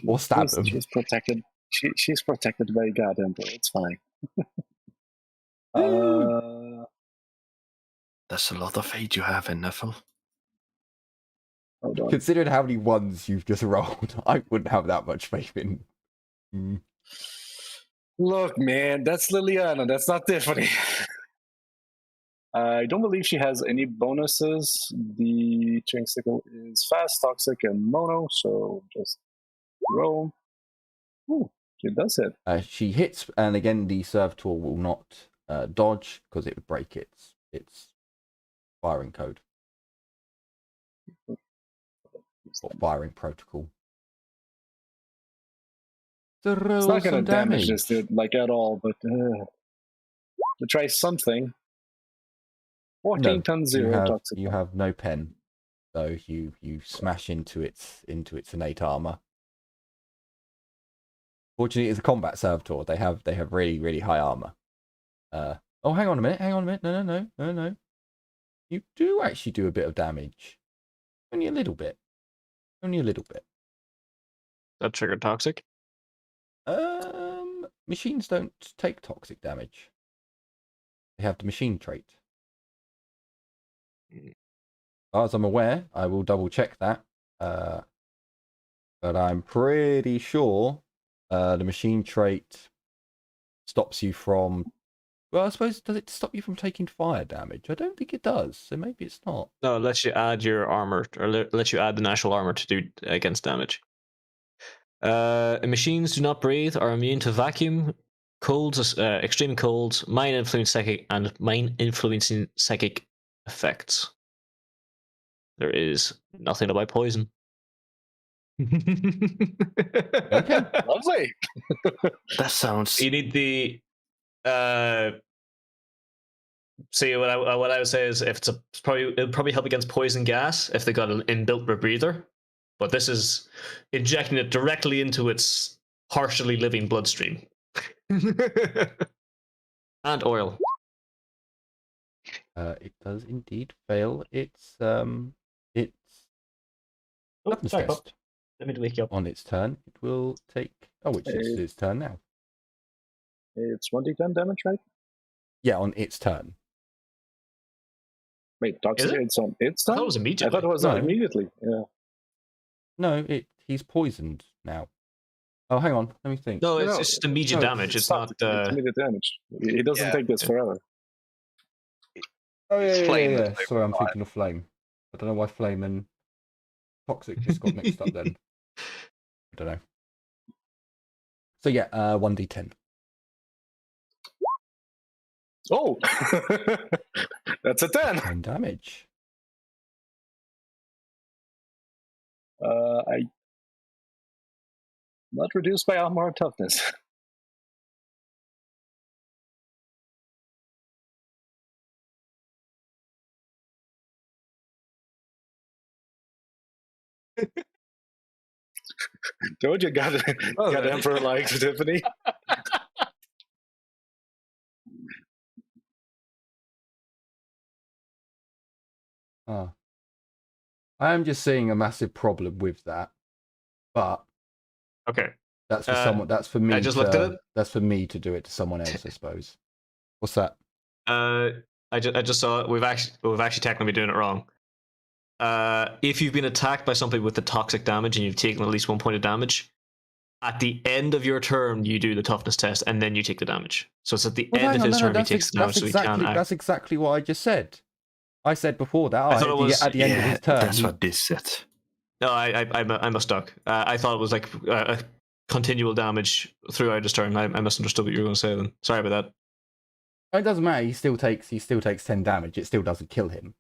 Or stab them. She's protected. She's protected by goddamn. It's fine. That's a lot of fate you have in Neffel. Hold on. Considering how many ones you've just rolled, I wouldn't have that much faith in. Look, man, that's Liliana. That's not Tiffany. I don't believe she has any bonuses. The chain sickle is fast, toxic, and mono, so just roll. Ooh, she does hit. She hits, and again, the servitor will not dodge because it would break its firing code. Or firing protocol. It's not going to damage this dude, like, at all, but to try something. 14 tons 0 toxic. You have no pen, so you smash into its innate armor. Fortunately, it's a combat servitor. They have really, really high armor. Oh, hang on a minute. No. You do actually do a bit of damage. Only a little bit. Only a little bit. That triggered toxic. Machines don't take toxic damage. They have the machine trait. As far as I'm aware, I will double check that. But I'm pretty sure the machine trait stops you from... Well, I suppose, does it stop you from taking fire damage? I don't think it does, so maybe it's not. No, it lets you add your armor, or lets you add the natural armor to do against damage. Machines do not breathe, are immune to vacuum, colds, extreme colds, mind-influencing psychic effects. There is nothing about poison. Okay. Lovely. That sounds. You need the see what I would say is if it'll probably help against poison gas if they got an inbuilt rebreather, but this is injecting it directly into its partially living bloodstream. And oil. It does indeed fail its toughness sorry, test. Let me wake you up. On its turn, it will take... Oh, which is its turn now. It's 1d10 damage, right? Yeah, on its turn. Wait, toxic. Is it? It's on its I turn. thought it was I immediately. thought it was No. immediately. Yeah. No, he's poisoned now. Oh, hang on. Let me think. No, it's No, just immediate No, damage. It's not. It's immediate damage. He doesn't Yeah. take this forever. Oh, It's flame yeah. that's Sorry, I'm overfire. thinking of flame. I don't know why flame and toxic just got mixed up then. I don't know. So yeah, 1d10. Oh, that's a 10. 10 damage. I not reduced by armor or toughness. Told you, got Emperor like Tiffany. Ah. I am just seeing a massive problem with that. But Okay. that's for someone. That's for me. I just looked at it. That's for me to do it to someone else, I suppose. What's that? I just saw it. We've actually technically been doing it wrong. If you've been attacked by something with the toxic damage and you've taken at least 1 point of damage, at the end of your turn you do the toughness test and then you take the damage. So it's at the end of his turn he takes the damage, so he can't act. That's exactly what I just said. I said before that. I thought it was at the end of his turn. That's what this said. No, I mistook. I thought it was like a continual damage throughout his turn. I misunderstood what you were going to say then. Sorry about that. It doesn't matter. He still takes 10 damage. It still doesn't kill him.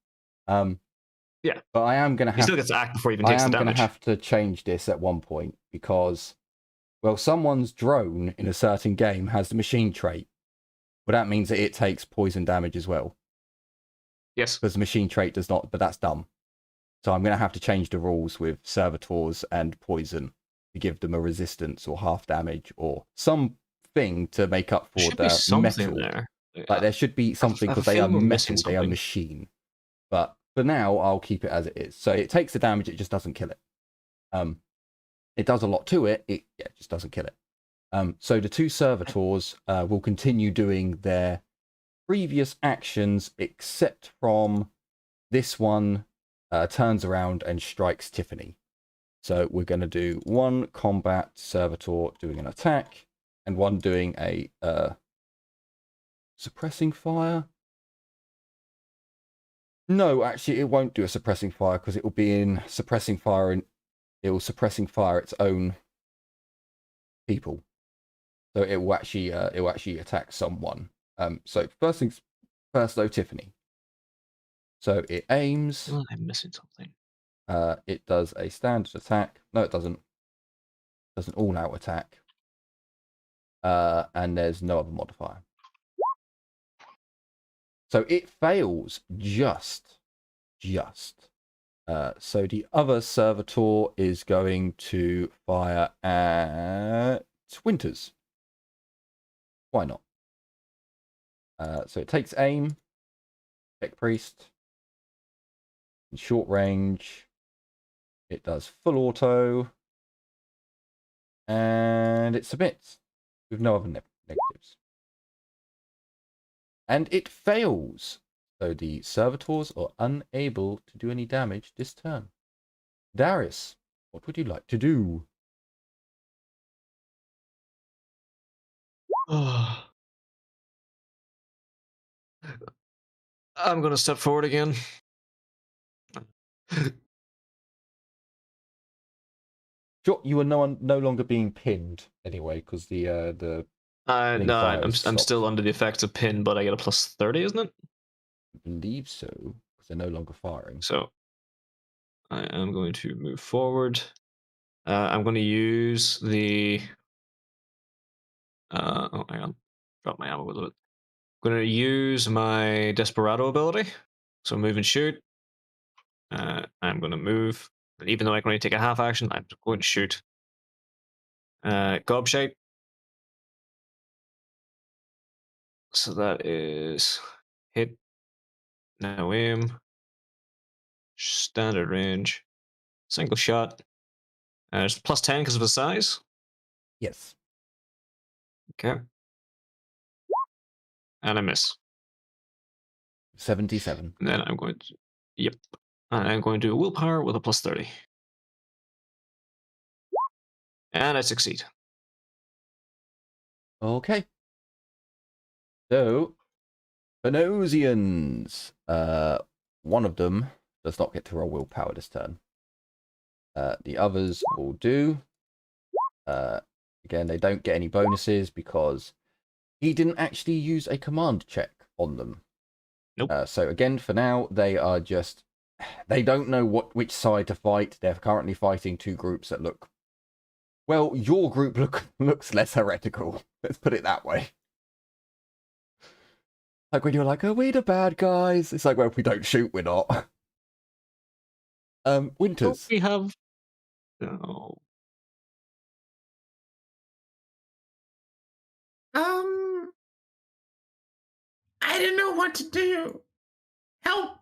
Yeah. But I am going to have. He still gets to act before he even takes the I am going damage. to have to change this at one point because, well, someone's drone in a certain game has the machine trait. Well, that means that it takes poison damage as well. Yes. Because the machine trait does not, but that's dumb. So I'm going to have to change the rules with servitors and poison to give them a resistance or half damage or something to make up for Should be the something metal. there. Like there should be something I have because a they are feeling we're missing metal, they are something. machine. But for now, I'll keep it as it is. So it takes the damage, it just doesn't kill it. It does a lot to it, it just doesn't kill it. So the two servitors will continue doing their previous actions, except from this one turns around and strikes Tiffany. So we're going to do one combat servitor doing an attack and one doing a suppressing fire. No, actually, it won't do a suppressing fire because it will be in suppressing fire and it will suppressing fire its own people. So it will actually attack someone. So first things first, though, Tiffany. So it aims. Oh, I'm missing something. It does a standard attack. No, it doesn't. It does an all-out attack. And there's no other modifier. So it fails just. So the other servitor is going to fire at Winters. Why not? So it takes aim, Tech Priest, in short range, it does full auto, and it submits with no other negatives. And it fails, so the servitors are unable to do any damage this turn. Darius, what would you like to do? I'm gonna step forward again. Sure, you are no longer being pinned anyway, because the No, fire I'm is still stopped. under the effects of pin, but I get a plus 30, isn't it? I believe so, because they're no longer firing. So I am going to move forward. I'm going to use the. Oh, hang on. Drop my ammo a little bit. I'm going to use my Desperado ability. So move and shoot. I'm going to move. Even though I can only take a half action, I'm going to shoot. Gob shape. So that is hit. Now aim. Standard range. Single shot. It's plus 10 because of the size. Yes. Okay. And I miss. 77. And then I'm going to. Yep. And I'm going to do willpower with a plus 30. And I succeed. Okay. So, Phanosians. One of them does not get to roll willpower this turn. The others all do. Again, they don't get any bonuses because he didn't actually use a command check on them. Nope. So again, for now, they are just... They don't know which side to fight. They're currently fighting two groups that look... Well, your group looks less heretical. Let's put it that way. Like when you're like, are we the bad guys? It's like, well, if we don't shoot, we're not. Winters. We have. No. I don't know what to do. Help!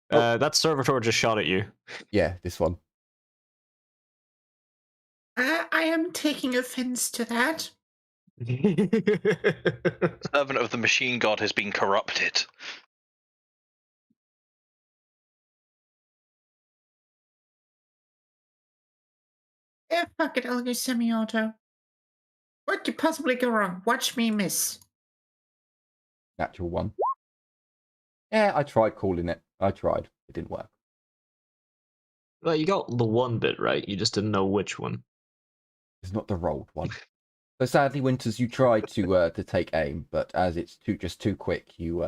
That servitor just shot at you. Yeah, this one. I am taking offense to that. Servant of the machine god has been corrupted. Yeah, fuck it, I'll go semi-auto. What could possibly go wrong? Watch me miss. Natural one. Yeah, I tried calling it. I tried. It didn't work. Well, you got the one bit right. You just didn't know which one. It's not the rolled one. So sadly, Winters, you tried to take aim, but as it's just too quick, you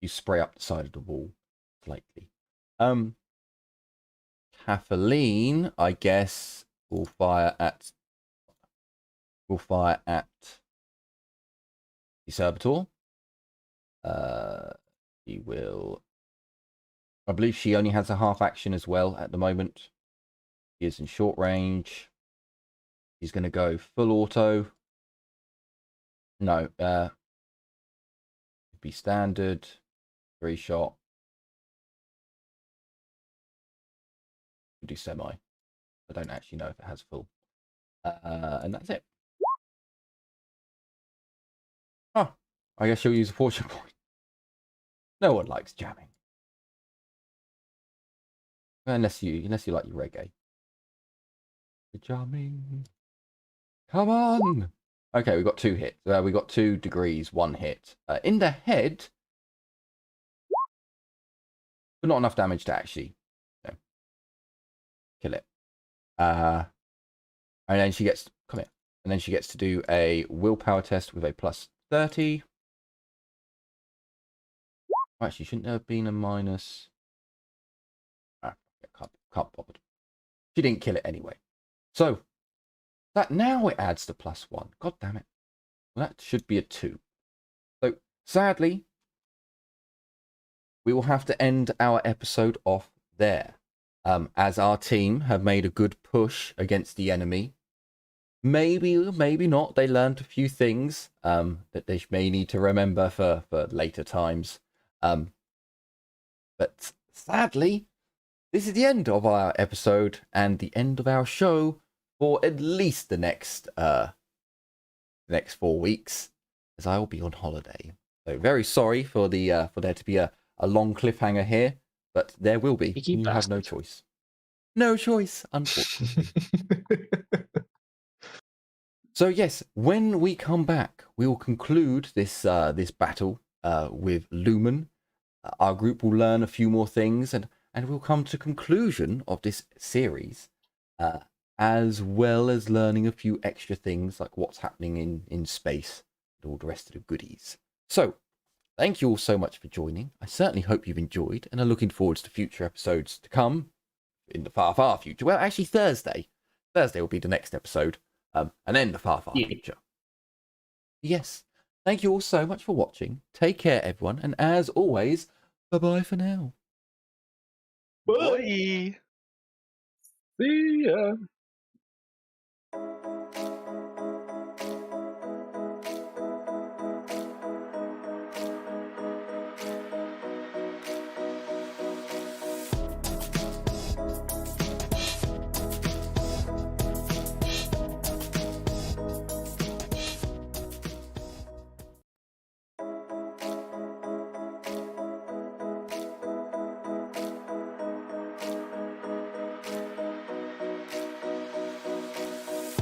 spray up the side of the wall slightly. Kathleen, I guess, will fire at the servitor. He will. I believe she only has a half action as well at the moment. He is in short range. He's going to go full auto. No, it'd be standard, 3-shot. We'll do semi. I don't actually know if it has full. And that's it. Oh, I guess she'll use a fortune point. No one likes jamming. Unless you like your reggae. The jamming. Come on! Okay, we got 2 hits. We got 2 degrees, 1 hit. In the head, but not enough damage to actually kill it. And then she gets come here. And then she gets to do a willpower test with a plus 30. Actually, shouldn't there have been a minus? Can't bother. She didn't kill it anyway. So that now it adds the plus 1. God damn it. Well, that should be a 2. So sadly, we will have to end our episode off there. As our team have made a good push against the enemy. maybe, maybe not. They learned a few things that they may need to remember for later times. But sadly, this is the end of our episode and the end of our show for at least the next 4 weeks, as I will be on holiday. So very sorry for the for there to be a long cliffhanger here, but there will be. Cheeky You have no bastard. choice. No choice, unfortunately. So yes, when we come back, we will conclude this this battle with Lumen. Our group will learn a few more things, and we'll come to conclusion of this series, as well as learning a few extra things like what's happening in space and all the rest of the goodies. So, thank you all so much for joining. I certainly hope you've enjoyed, and are looking forward to future episodes to come in the far, far future. Well, actually, Thursday. Thursday will be the next episode, and then the far, far future. Yes. Thank you all so much for watching. Take care, everyone, and as always, bye-bye for now. Bye. See ya.